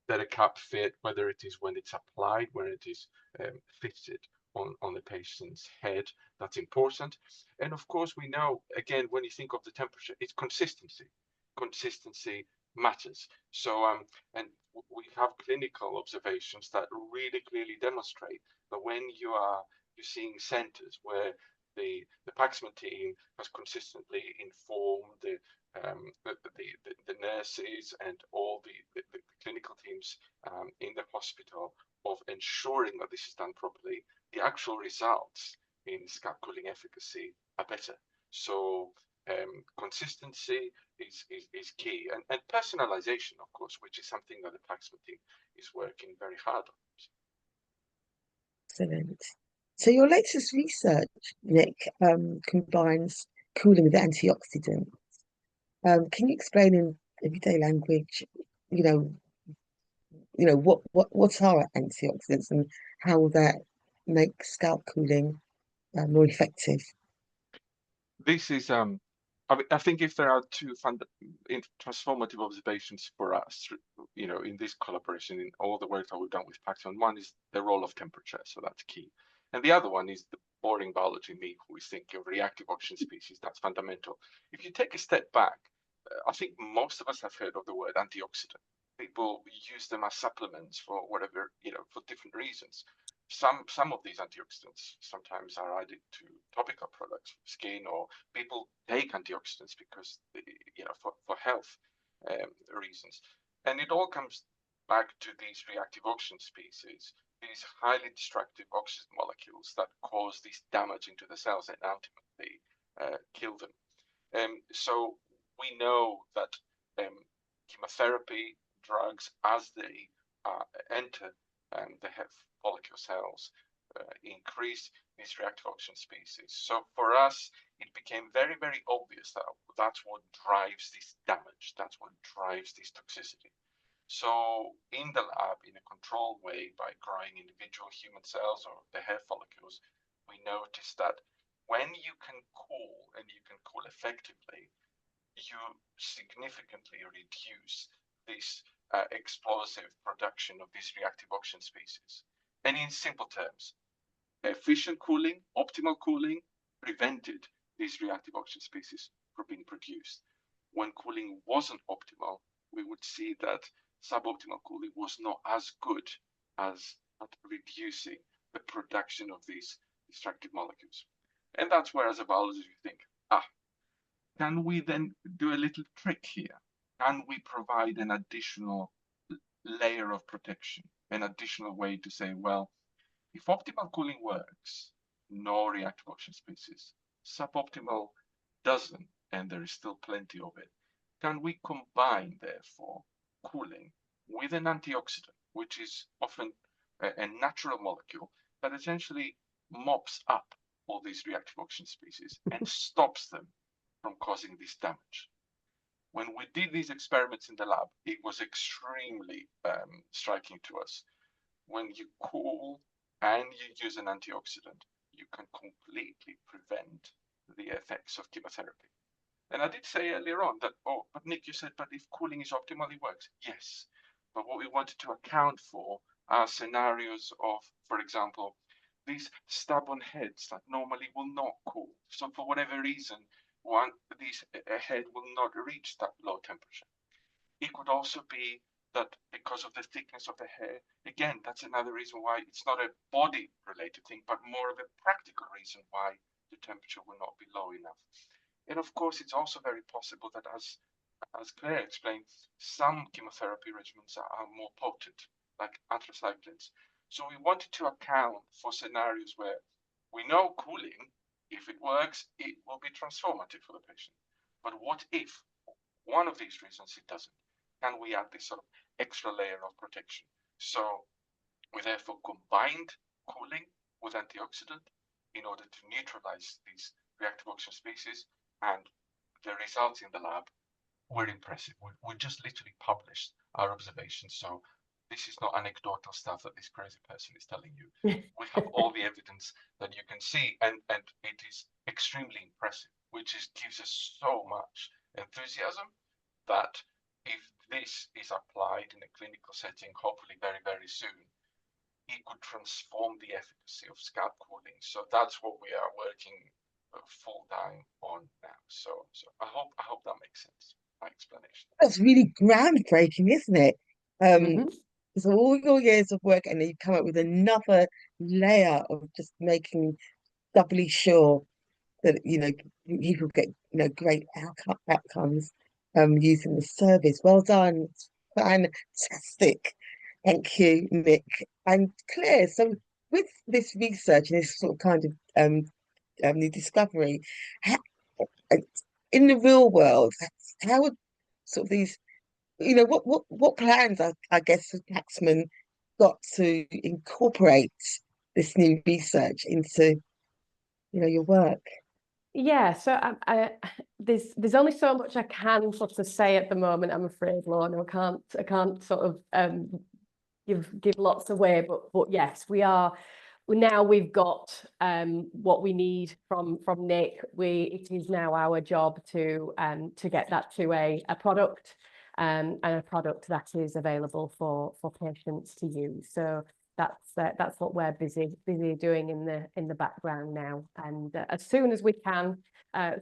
better cap fit, whether it is when it's applied, when it is fitted on the patient's head, that's important. And of course, we know, again, when you think of the temperature, it's consistency. Consistency matters. So, and we have clinical observations that really clearly demonstrate that when you're seeing centers where the Paxman team has consistently informed the nurses and all the clinical teams in the hospital of ensuring that this is done properly, the actual results in scalp cooling efficacy are better. So consistency is key, and personalization, of course, which is something that the Paxman team is working very hard on. Excellent. So your latest research, Nick, combines cooling with antioxidants. Can you explain in everyday language, you know, what are antioxidants and how that makes scalp cooling more effective? This is I think if there are two transformative observations for us, in this collaboration, in all the work that we've done with Paxman, one is the role of temperature, so that's key, and the other one is the boring biology me, who is thinking of reactive oxygen species. That's fundamental. If you take a step back, I think most of us have heard of the word antioxidant. People use them as supplements for whatever, for different reasons. Some of these antioxidants sometimes are added to topical products for skin, or people take antioxidants because for health reasons. And it all comes back to these reactive oxygen species, these highly destructive oxygen molecules that cause this damage into the cells and ultimately kill them. So we know that chemotherapy drugs, as they enter the hair follicle cells, increase these reactive oxygen species. So for us, it became very, very obvious that that's what drives this damage. That's what drives this toxicity. So in the lab, in a controlled way, by growing individual human cells or the hair follicles, we noticed that when you can cool, and you can cool effectively, you significantly reduce this explosive production of these reactive oxygen species. And in simple terms, efficient cooling, optimal cooling, prevented these reactive oxygen species from being produced. When cooling wasn't optimal, we would see that suboptimal cooling was not as good as at reducing the production of these destructive molecules. And that's where, as a biologist, you think, can we then do a little trick here? Can we provide an additional layer of protection, an additional way to say, well, if optimal cooling works, no reactive oxygen species, suboptimal doesn't, and there is still plenty of it. Can we combine, therefore, cooling with an antioxidant, which is often a natural molecule that essentially mops up all these reactive oxygen species and stops them from causing this damage? When we did these experiments in the lab, it was extremely striking to us. When you cool and you use an antioxidant, you can completely prevent the effects of chemotherapy. And I did say earlier on that, oh, but Nick, you said, but if cooling is optimal, it works. Yes, but what we wanted to account for are scenarios of, for example, these stubborn heads that normally will not cool. So for whatever reason, these head will not reach that low temperature. It could also be that because of the thickness of the hair, again, that's another reason why it's not a body related thing, but more of a practical reason why the temperature will not be low enough. And of course, it's also very possible that, as Claire explained, some chemotherapy regimens are more potent, like anthracyclines. So we wanted to account for scenarios where we know cooling, if it works, it will be transformative for the patient. But what if one of these reasons it doesn't? Can we add this sort of extra layer of protection? So we therefore combined cooling with antioxidant in order to neutralize these reactive oxygen species, and the results in the lab were impressive. We just literally published our observations. So this is not anecdotal stuff that this crazy person is telling you. We have all the evidence that you can see, and it is extremely impressive, which gives us so much enthusiasm that if this is applied in a clinical setting, hopefully very, very soon, it could transform the efficacy of scalp cooling. So that's what we are working full time on now. So I hope that makes sense, my explanation. That's really groundbreaking, isn't it? So all your years of work, and then you come up with another layer of just making doubly sure that people get great outcomes using the service. Well done, fantastic. Thank you, Nick and Claire. So with this research and this sort of kind of new discovery, how, in the real world, how would sort of these what plans I guess has Paxman got to incorporate this new research into your work? Yeah, so there's only so much I can sort of say at the moment, I'm afraid, Lorna. I can't sort of give lots away, but yes, we've got what we need from Nick. It is now our job to get that to a product, and a product that is available for patients to use. So that's what we're busy doing in the background now. And as soon as we can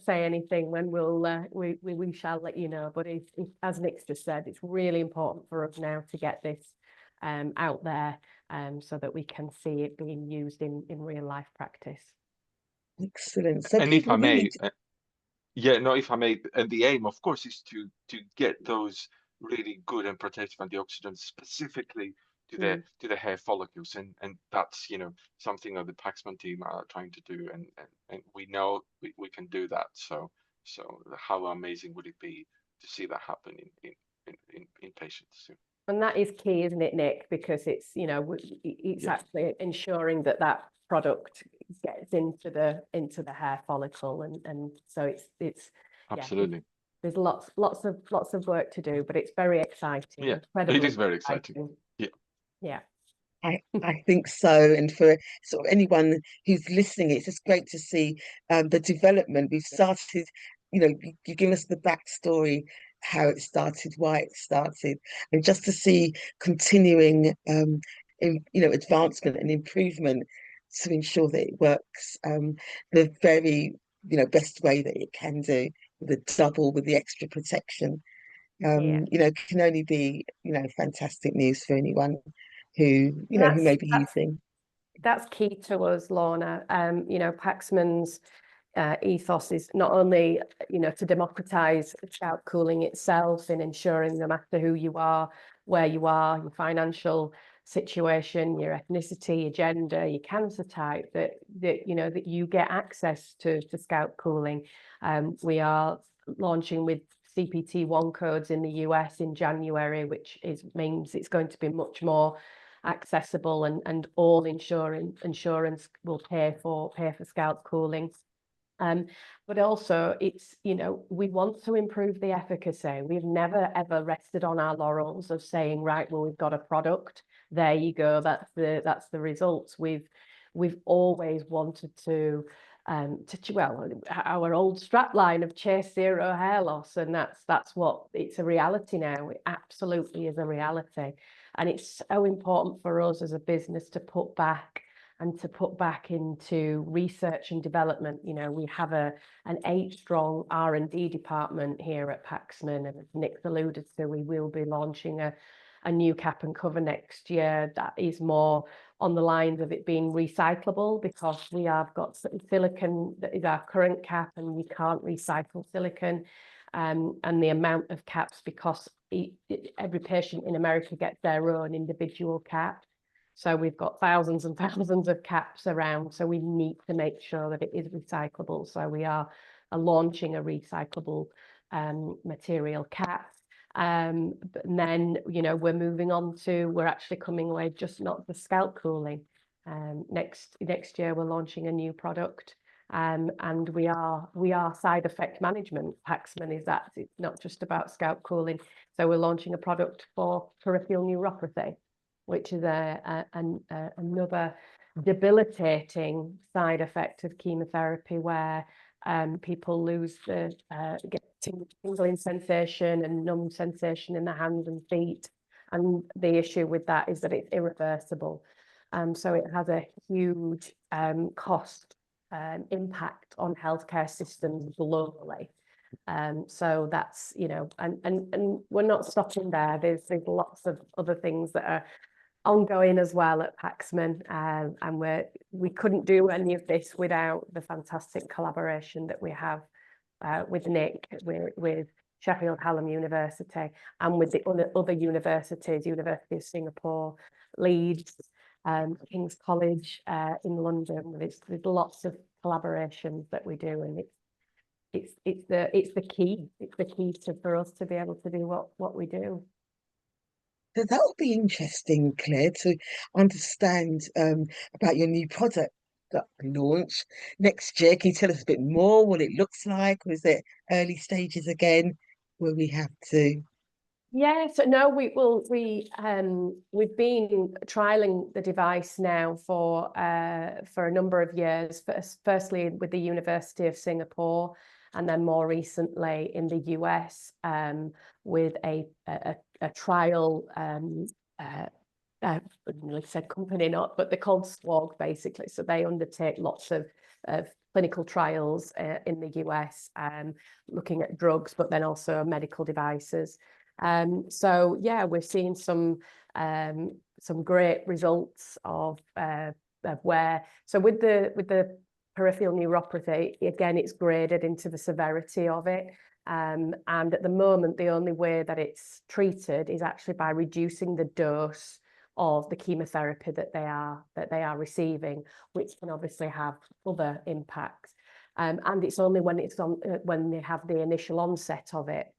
say anything, when we shall let you know. But as Nick's just said, it's really important for us now to get this out there, so that we can see it being used in real life practice. Excellent. So and if I may, if I may, and the aim, of course, is to get those really good and protective antioxidants specifically to the hair follicles, and that's something that the Paxman team are trying to do, and we know we can do that. So how amazing would it be to see that happen in patients soon? And that is key, isn't it, Nick? Because it's it's actually ensuring that product gets into the hair follicle, and so it's absolutely. There's lots of work to do, but it's very exciting. Yeah, it is very exciting. Yeah. I think so. And for sort of anyone who's listening, it's just great to see the development. We've started, you give us the backstory, how it started, why it started, and just to see continuing advancement and improvement to ensure that it works the very best way that it can do, with the extra protection. Yeah. Can only be, fantastic news for anyone who, And who may be using. that's key to us, Lorna. Paxman's ethos is not only, to democratize scalp cooling itself in ensuring no matter who you are, where you are, your financial situation, your ethnicity, your gender, your cancer type, that you get access to scalp cooling. We are launching with CPT1 codes in the US in January, which means it's going to be much more accessible, and all insurance will pay for scalp cooling. But also it's, we want to improve the efficacy. We've never ever rested on our laurels of saying, right, well, we've got a product, there you go, that's the results. We've always wanted to our old strapline of chase zero hair loss, and that's what it's a reality now. It absolutely is a reality, and it's so important for us as a business to put back into research and development. We have an 8-strong R&D department here at Paxman, and as Nick's alluded to, we will be launching a new cap and cover next year that is more on the lines of it being recyclable, because we have got silicon that is our current cap, and we can't recycle silicon, and the amount of caps, because every patient in America gets their own individual cap. So we've got thousands and thousands of caps around, so we need to make sure that it is recyclable. So we are launching a recyclable material cap. But then, we're moving on to, we're actually coming away just not the scalp cooling. Next year, we're launching a new product. And we are side effect management. Paxman is that, it's not just about scalp cooling. So we're launching a product for peripheral neuropathy, which is another debilitating side effect of chemotherapy, where people lose get tingling sensation and numb sensation in the hands and feet. And the issue with that is that it's irreversible. So it has a huge cost impact on healthcare systems globally. So that's, and we're not stopping there. There's lots of other things that are ongoing as well at Paxman, and we couldn't do any of this without the fantastic collaboration that we have with Nick, with Sheffield Hallam University, and with the other universities, University of Singapore, Leeds, King's College in London. There's lots of collaborations that we do, and it's the key for us to be able to do what we do. So that will be interesting, Claire, to understand about your new product that launch next year. Can you tell us a bit more what it looks like, or is it early stages again where we have to? Yeah, so no, we've been trialing the device now for a number of years. Firstly with the University of Singapore, and then more recently in the US, with a trial, I nearly said company, not, but they're called SWOG basically. So they undertake lots of clinical trials in the US, looking at drugs, but then also medical devices. So yeah, we're seeing some great results of where. So with the peripheral neuropathy, again, it's graded into the severity of it. And at the moment, the only way that it's treated is actually by reducing the dose of the chemotherapy that they are receiving, which can obviously have other impacts. And it's only when when they have the initial onset of it.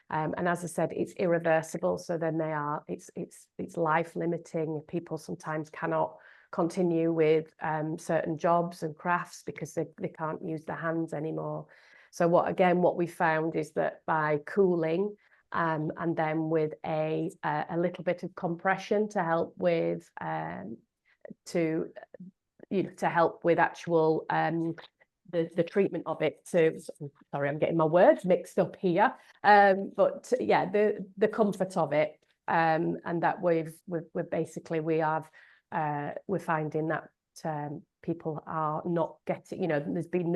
And as I said, it's irreversible. So then it's life limiting. People sometimes cannot continue with certain jobs and crafts because they can't use their hands anymore. So what we found is that by cooling and then with a little bit of compression to help with help with actual the treatment of it. Sorry, I'm getting my words mixed up here. But yeah, the comfort of it, and that we're finding that people are not getting, there's been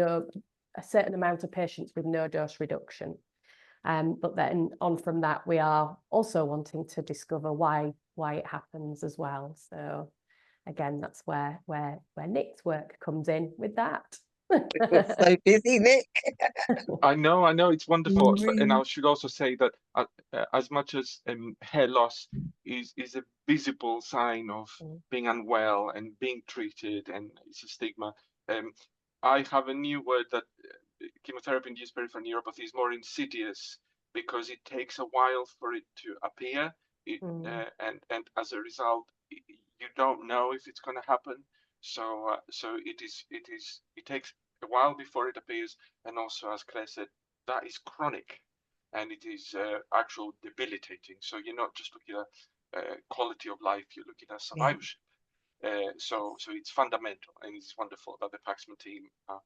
a certain amount of patients with no dose reduction. But then on from that, we are also wanting to discover why it happens as well. So again, that's where Nick's work comes in with that. You're so busy, Nick. I know, it's wonderful. And I Mm. should also say that as much as hair loss is a visible sign of being unwell and being treated, and it's a stigma, I have a new word that chemotherapy-induced peripheral neuropathy is more insidious because it takes a while for it to appear, and as a result, you don't know if it's going to happen. So it takes a while before it appears, and also, as Claire said, that is chronic, and it is actual debilitating. So you're not just looking at quality of life; you're looking at survivorship. So it's fundamental, and it's wonderful that the Paxman team are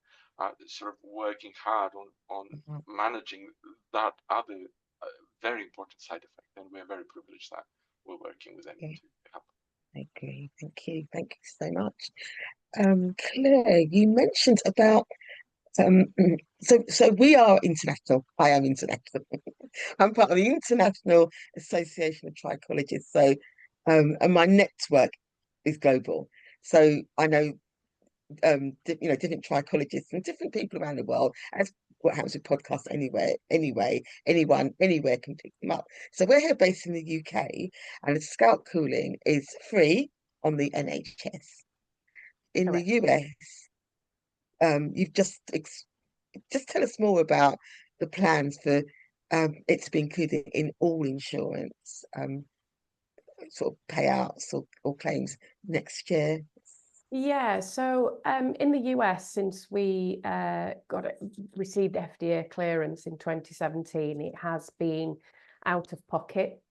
sort of working hard on managing that other very important side effect, and we're very privileged that we're working with them to help. I agree. Thank you so much. Claire, you mentioned about so we are international. I am international. I'm part of the International Association of Trichologists. So and my network is global. So I know different trichologists and different people around the world, as what happens with podcasts anyway, anyone anywhere can pick them up. So we're here based in the UK, and the scalp cooling is free on the NHS. In the US, you've just tell us more about the plans for it to be included in all insurance sort of payouts or claims next year. Yeah, so in the US, since we received FDA clearance in 2017, it has been out of pocket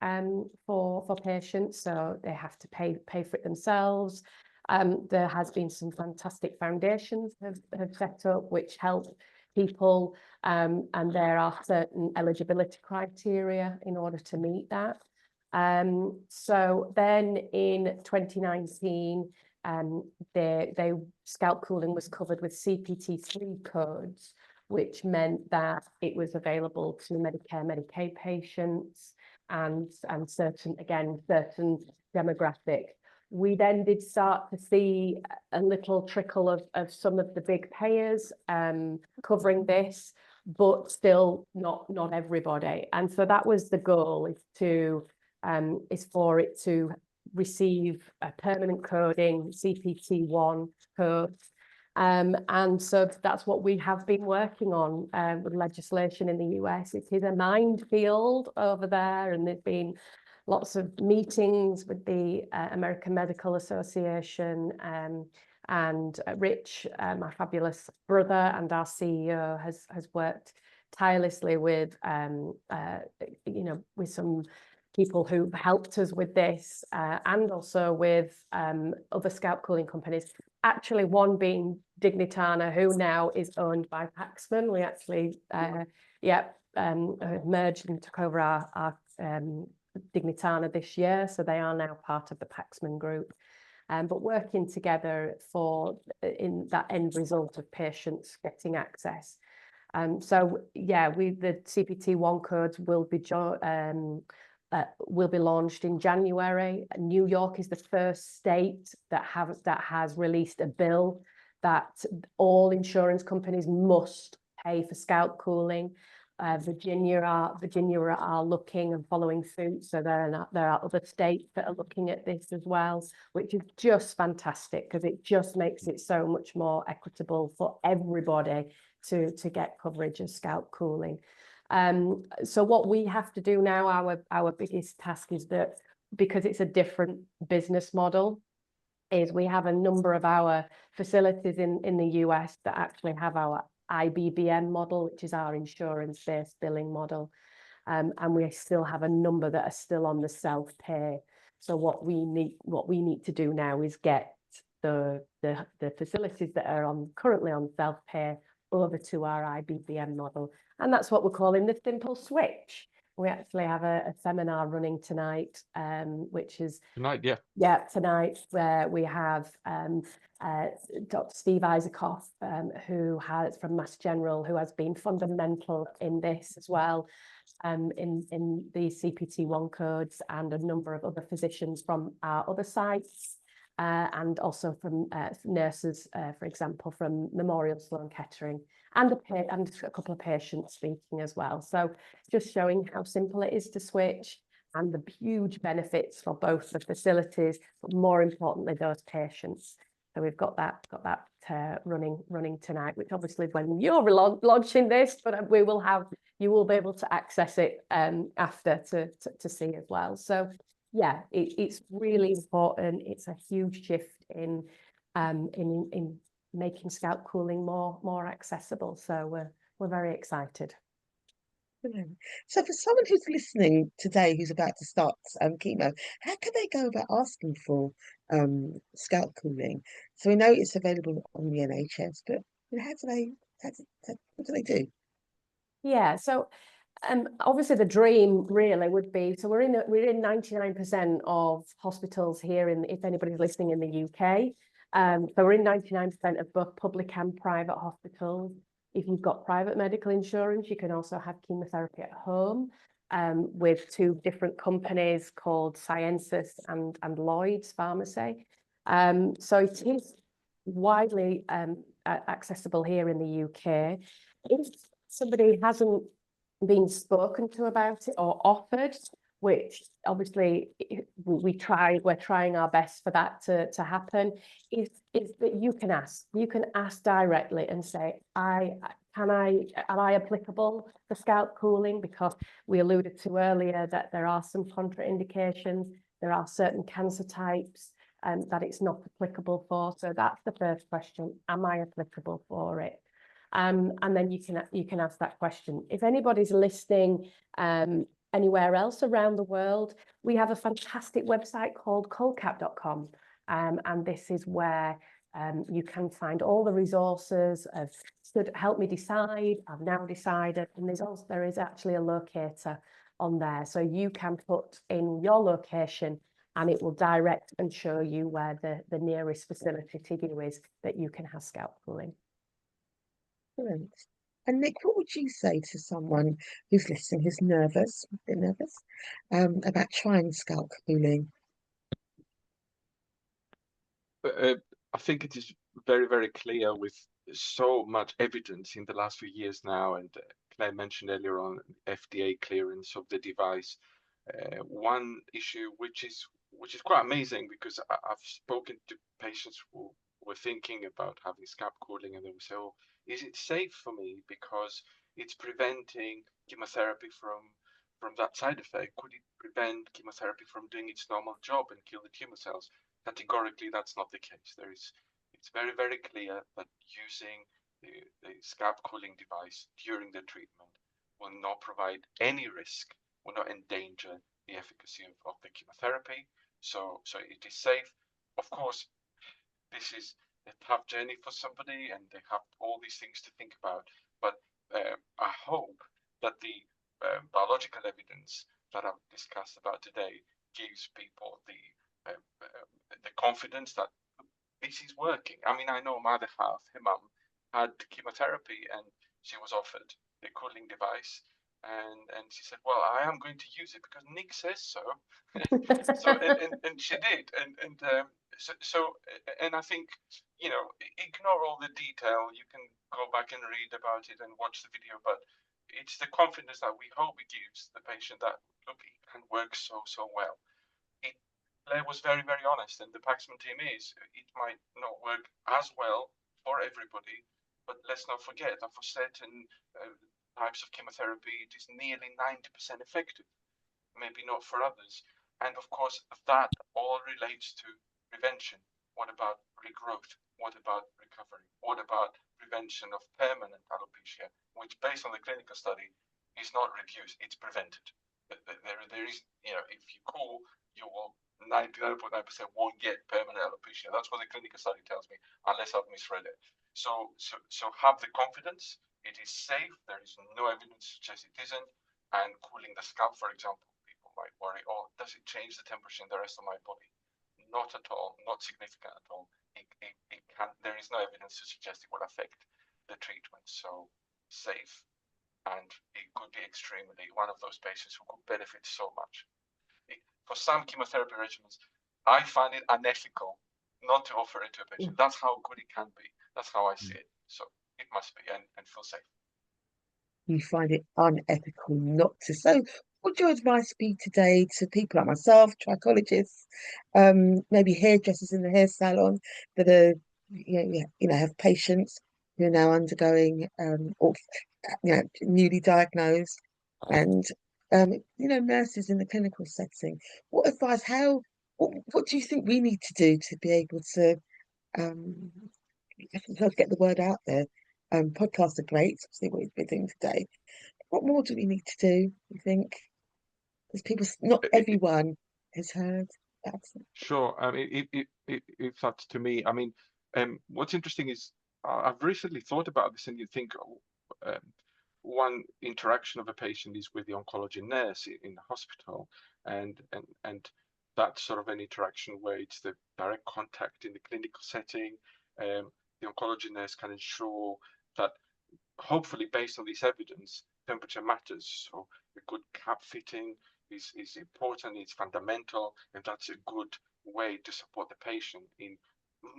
for patients, so they have to pay for it themselves. There has been some fantastic foundations have set up which help people, and there are certain eligibility criteria in order to meet that. So then in 2019, they scalp cooling was covered with CPT3 codes, which meant that it was available to Medicare, Medicaid patients and certain demographic. We then did start to see a little trickle of some of the big payers covering this, but still not everybody. And so that was the goal, is for it to receive a permanent coding CPT1 code. And so that's what we have been working on with legislation in the US. It is a minefield over there, and there's been lots of meetings with the American Medical Association, and Rich, my fabulous brother and our CEO, has worked tirelessly with with some people who helped us with this, and also with other scalp cooling companies. Actually, one being Dignitana, who now is owned by Paxman. We actually, merged and took over our Dignitana this year, so they are now part of the Paxman group. But working together in that end result of patients getting access. So yeah, the CPT1 codes will be launched in January. New York is the first state that has released a bill that all insurance companies must pay for scalp cooling. Virginia are looking and following suit, so there are other states that are looking at this as well, which is just fantastic because it just makes it so much more equitable for everybody to get coverage of scalp cooling. So what we have to do now, our biggest task is that, because it's a different business model, is we have a number of our facilities in the US that actually have our IBBM model, which is our insurance-based billing model. And we still have a number that are still on the self-pay. So what we need to do now is get the facilities that are currently on self-pay over to our IBBM model. And that's what we're calling the simple switch. We actually have a seminar running tonight, which is Tonight, yeah. tonight, where we have Dr. Steve Isakoff, who has from Mass General, who has been fundamental in this as well, in the CPT1 codes, and a number of other physicians from our other sites, and also from nurses, for example, from Memorial Sloan Kettering, and a couple of patients speaking as well. So just showing how simple it is to switch, and the huge benefits for both the facilities, but more importantly, those patients. So we've got that running tonight, which obviously when you're launching this, but you will be able to access it after to see as well. So yeah, it's really important. It's a huge shift in making scalp cooling more accessible. So we're very excited. Brilliant. So for someone who's listening today who's about to start chemo, how can they go about asking for scalp cooling? So we know it's available on the NHS, but what do they do? Yeah, so obviously the dream really would be, so we're in 99% of hospitals here if anybody's listening in the UK. So we're in 99% of both public and private hospitals. If you've got private medical insurance, you can also have chemotherapy at home with two different companies called Sciences and Lloyd's Pharmacy. So it is widely accessible here in the UK. If somebody hasn't been spoken to about it or offered, which obviously we're trying our best for that to happen, is that you can ask directly and say, am I applicable for scalp cooling? Because we alluded to earlier that there are some contraindications, there are certain cancer types that it's not applicable for. So that's the first question: am I applicable for it? And then you can ask that question. If anybody's listening anywhere else around the world, we have a fantastic website called colcap.com, and this is where you can find all the resources of help me decide, I've now decided, and there is actually a locator on there, so you can put in your location and it will direct and show you where the nearest facility to you is that you can have scalp cooling. Brilliant. And Nick, what would you say to someone who's listening, who's nervous, a bit nervous, about trying scalp cooling? I think it is very, very clear with so much evidence in the last few years now, and Claire mentioned earlier on FDA clearance of the device. One issue which is quite amazing, because I've spoken to patients who were thinking about having scalp cooling, and they would say, "Oh, is it safe for me because it's preventing chemotherapy from that side effect? Could it prevent chemotherapy from doing its normal job and kill the tumor cells?" Categorically, that's not the case. It's very, very clear that using the scalp cooling device during the treatment will not provide any risk, will not endanger the efficacy of the chemotherapy. So it is safe. Of course, this is a tough journey for somebody, and they have all these things to think about. But I hope that the biological evidence that I've discussed about today gives people the confidence that this is working. I mean, I know my other half, her mum, had chemotherapy, and she was offered the cooling device, and she said, "Well, I am going to use it because Nick says so." and she did, and I think, ignore all the detail. You can go back and read about it and watch the video, but it's the confidence that we hope it gives the patient that, look, it can work so well. Claire was very, very honest, and the Paxman team is. It might not work as well for everybody, but let's not forget that for certain types of chemotherapy, it is nearly 90% effective. Maybe not for others. And of course, that all relates to prevention. What about regrowth? What about recovery? What about prevention of permanent alopecia, which, based on the clinical study, is not reduced, it's prevented. There is, if you cool, you will 99.9% won't get permanent alopecia. That's what the clinical study tells me, unless I've misread it. So have the confidence. It is safe. There is no evidence to suggest it isn't. and cooling the scalp, for example, people might worry, oh, does it change the temperature in the rest of my body? Not at all, not significant at all. It can, there is no evidence to suggest it will affect the treatment. So safe, and it could be extremely one of those patients who could benefit so much. For some chemotherapy regimens, I find it unethical not to offer it to a patient. That's how good it can be. That's how I see it. So it must be, and feel safe. You find it unethical not to. So, what would your advice be today to people like myself, trichologists, maybe hairdressers in the hair salon that are, have patients who are now undergoing, or newly diagnosed, and nurses in the clinical setting? What advice? What do you think we need to do to be able to um, get the word out there? Podcasts are great. See what we've been doing today. What more do we need to do, you think? Because not everyone has heard that. Sure. I mean, if that's to me, I mean, what's interesting is I've recently thought about this, and you think one interaction of a patient is with the oncology nurse in the hospital, and that's sort of an interaction where it's the direct contact in the clinical setting. The oncology nurse can ensure that, hopefully, based on this evidence, temperature matters. So a good cap fitting is important, it's fundamental, and that's a good way to support the patient in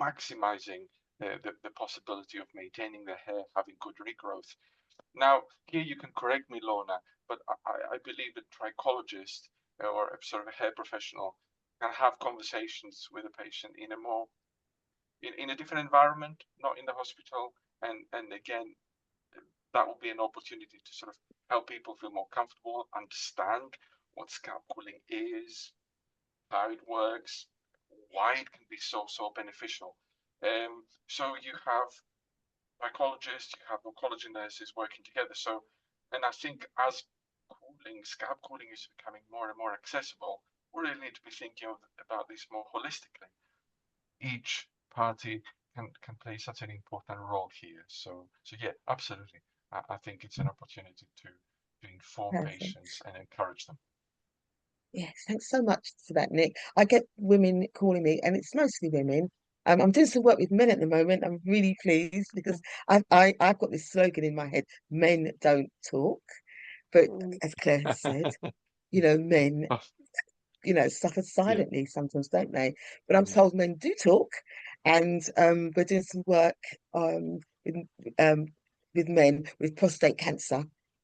maximizing the possibility of maintaining their hair, having good regrowth. Now, here you can correct me, Lorna, but I believe that trichologist or a sort of a hair professional can have conversations with a patient in a more in a different environment, not in the hospital, and again, that will be an opportunity to sort of help people feel more comfortable, understand what scalp cooling is, how it works, why it can be so beneficial. So you have psychologists, you have oncology nurses working together. So, and I think as scalp cooling is becoming more and more accessible, we really need to be thinking about this more holistically. Each party can play such an important role here. So yeah, absolutely. I think it's an opportunity to inform Perfect. patients and encourage them. Yes, thanks so much for that, Nick. I get women calling me, and it's mostly women. I'm doing some work with men at the moment. I'm really pleased because I've got this slogan in my head: "Men don't talk," but as Claire has said, men Oh, suffer yeah. silently sometimes, don't they? But I'm Mm. told men do talk, and we're doing some work with um, with men with prostate cancer.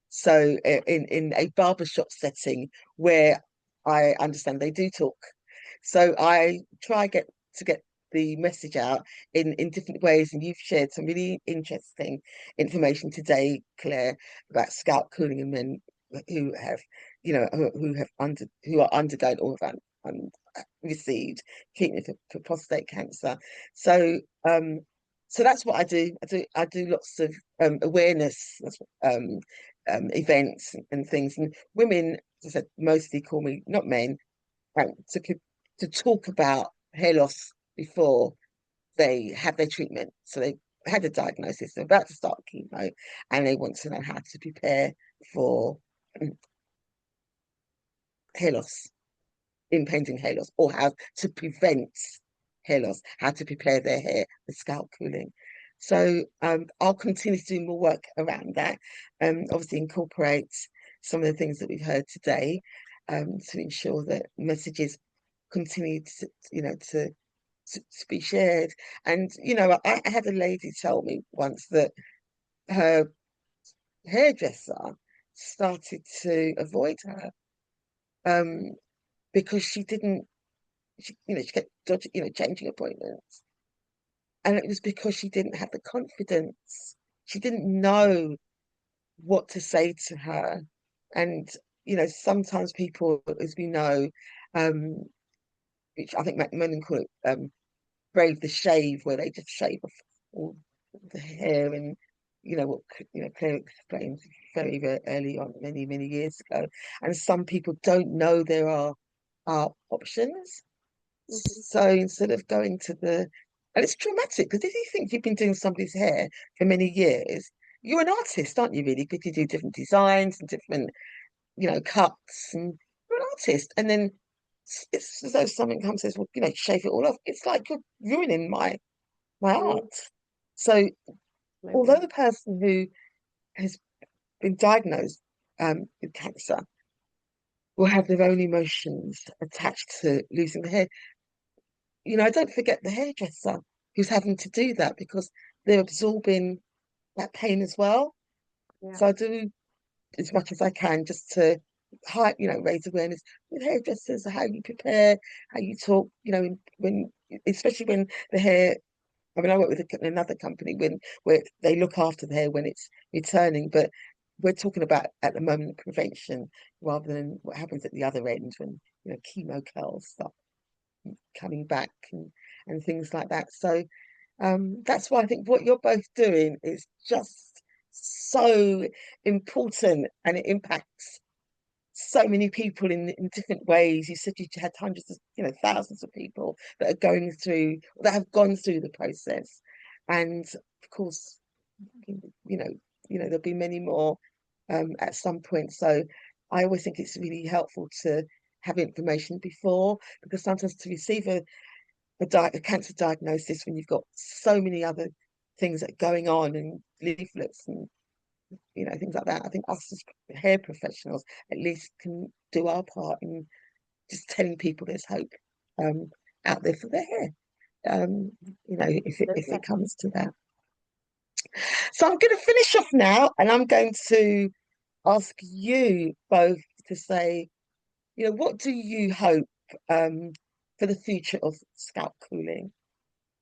So in a barbershop setting where I understand they do talk. So I try to get the message out in different ways, and you've shared some really interesting information today, Claire, about scalp cooling in men who have who are undergoing or have received treatment for prostate cancer. So so that's what I do. I do lots of awareness events and things. And women, as I said, mostly call me, not men, to talk about hair loss before they have their treatment. So they had a diagnosis, they're about to start chemo, and they want to know how to prepare for hair loss, impending hair loss, or how to prevent hair loss, how to prepare their hair for scalp cooling. So I'll continue to do more work around that. Obviously incorporate some of the things that we've heard today, to ensure that messages continue to be shared. And I had a lady tell me once that her hairdresser started to avoid her, um, because she kept changing appointments, and it was because she didn't have the confidence. She didn't know what to say to her, and sometimes people, as we know, um, which I think men call it, brave the shave, where they just shave off all the hair, and what Claire explained very early on, many years ago. And some people don't know there are options. So instead of going to and it's traumatic, because if you think you've been doing somebody's hair for many years, you're an artist, aren't you, really? Because you do different designs and different cuts, and you're an artist. And then it's as though someone comes and says, well, shave it all off. It's like you're ruining my art. So although the person who has been diagnosed with cancer will have their own emotions attached to losing the hair, I don't forget the hairdresser who's having to do that because they're absorbing that pain as well. So I do as much as I can just to raise awareness with hairdressers, how you prepare, how you talk, especially when the hair. I mean, I work with another company where they look after the hair when it's returning, but we're talking about at the moment prevention rather than what happens at the other end when chemo curls start coming back and things like that. So that's why I think what you're both doing is just so important, and it impacts so many people in different ways. You said you had hundreds of, thousands of people that are going through, that have gone through the process, and of course, there'll be many more at some point. So I always think it's really helpful to have information before, because sometimes to receive a cancer diagnosis when you've got so many other things that are going on, and leaflets and things like that, I think us as hair professionals at least can do our part in just telling people there's hope out there for their hair, if it comes to that. So I'm going to finish off now, and I'm going to ask you both to say, what do you hope for the future of scalp cooling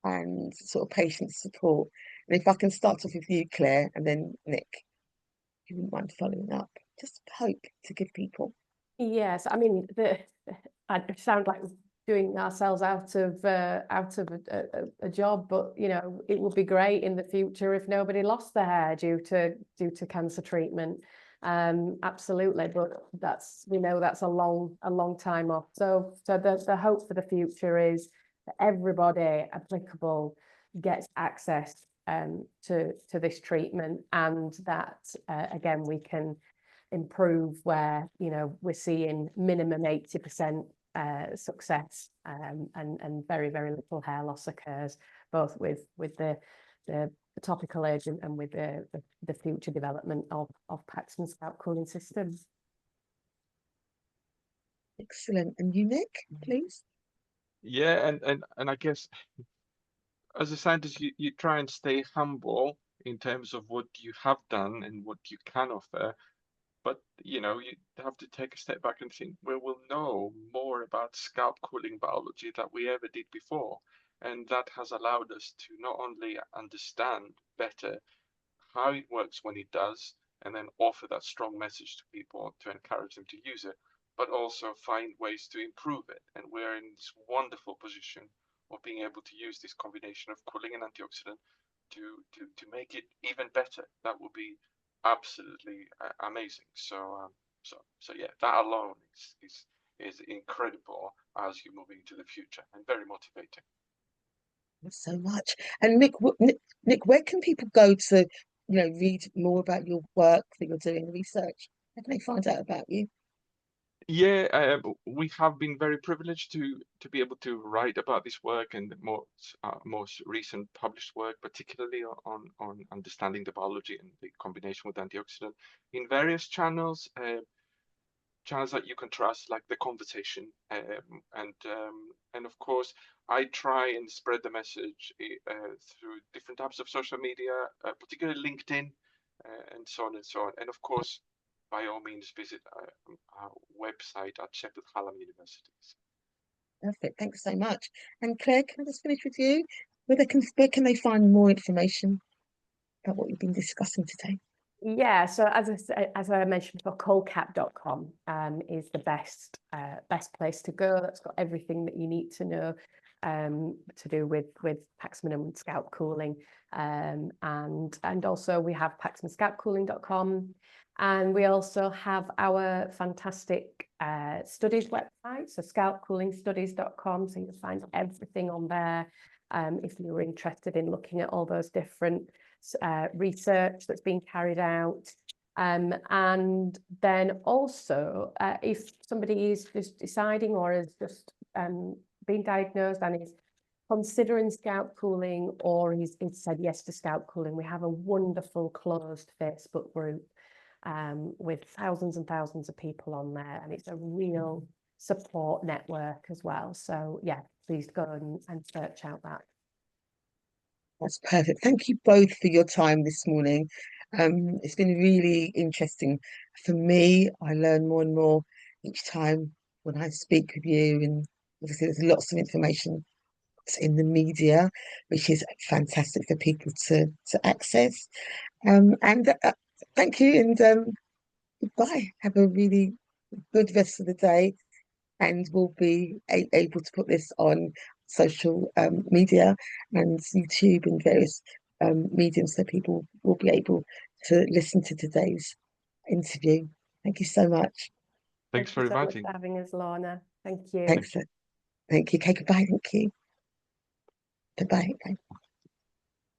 and sort of patient support? And if I can start off with you, Claire, and then Nick, if you wouldn't mind following up. Just hope to give people. Yes, I mean, I sound like doing ourselves out of a job, but it would be great in the future if nobody lost their hair due to cancer treatment. Absolutely, but we know that's a long time off. So the hope for the future is that everybody applicable gets access to this treatment, and that again we can improve where we're seeing minimum 80% success, and very little hair loss occurs, both with the topical agent and with the future development of Paxman scalp cooling systems. Excellent. And you, Nick, please? Yeah, and I guess as a scientist, you try and stay humble in terms of what you have done and what you can offer. But you have to take a step back and think, well, we'll know more about scalp cooling biology than we ever did before. And that has allowed us to not only understand better how it works when it does, and then offer that strong message to people to encourage them to use it, but also find ways to improve it. And we're in this wonderful position of being able to use this combination of cooling and antioxidant to make it even better. That would be absolutely amazing. So yeah, that alone is incredible as you move into the future, and very motivating. Thanks so much. And Nick, where can people go to read more about your work that you're doing, research? How can they find out about you? Yeah, we have been very privileged to be able to write about this work and the most recent published work, particularly on understanding the biology and the combination with antioxidant in various channels that you can trust, like The Conversation, and of course I try and spread the message through different types of social media, particularly LinkedIn, and so on and so on. And of course, by all means, visit our website at Sheffield Hallam Universities. Perfect. Thanks so much. And Claire, can I just finish with you? Where can they find more information about what we've been discussing today? Yeah, so as I mentioned before, colcap.com is the best place to go. That's got everything that you need to know to do with Paxman and scalp cooling, and also we have paxmanscalpcooling.com, and we also have our fantastic studies website, so scalpcoolingstudies.com. So you'll find everything on there if you're interested in looking at all those different research that's being carried out. And then also, if somebody is just deciding or has just been diagnosed and is considering scalp cooling, or he's said yes to scalp cooling, we have a wonderful closed Facebook group with thousands and thousands of people on there, and it's a real support network as well. So yeah, please go and search out that. That's perfect. Thank you both for your time this morning. It's been really interesting for me. I learn more and more each time when I speak with you, and obviously there's lots of information in the media, which is fantastic for people to access. And thank you, and goodbye. Have a really good rest of the day, and we'll be able to put this on social media and YouTube and various mediums, so people will be able to listen to today's interview. Thank you so much. Thanks Thank for you so much inviting. for having us, Lorna. Thank you. Thanks. Thank you. Okay, goodbye. Thank you. Goodbye. Bye.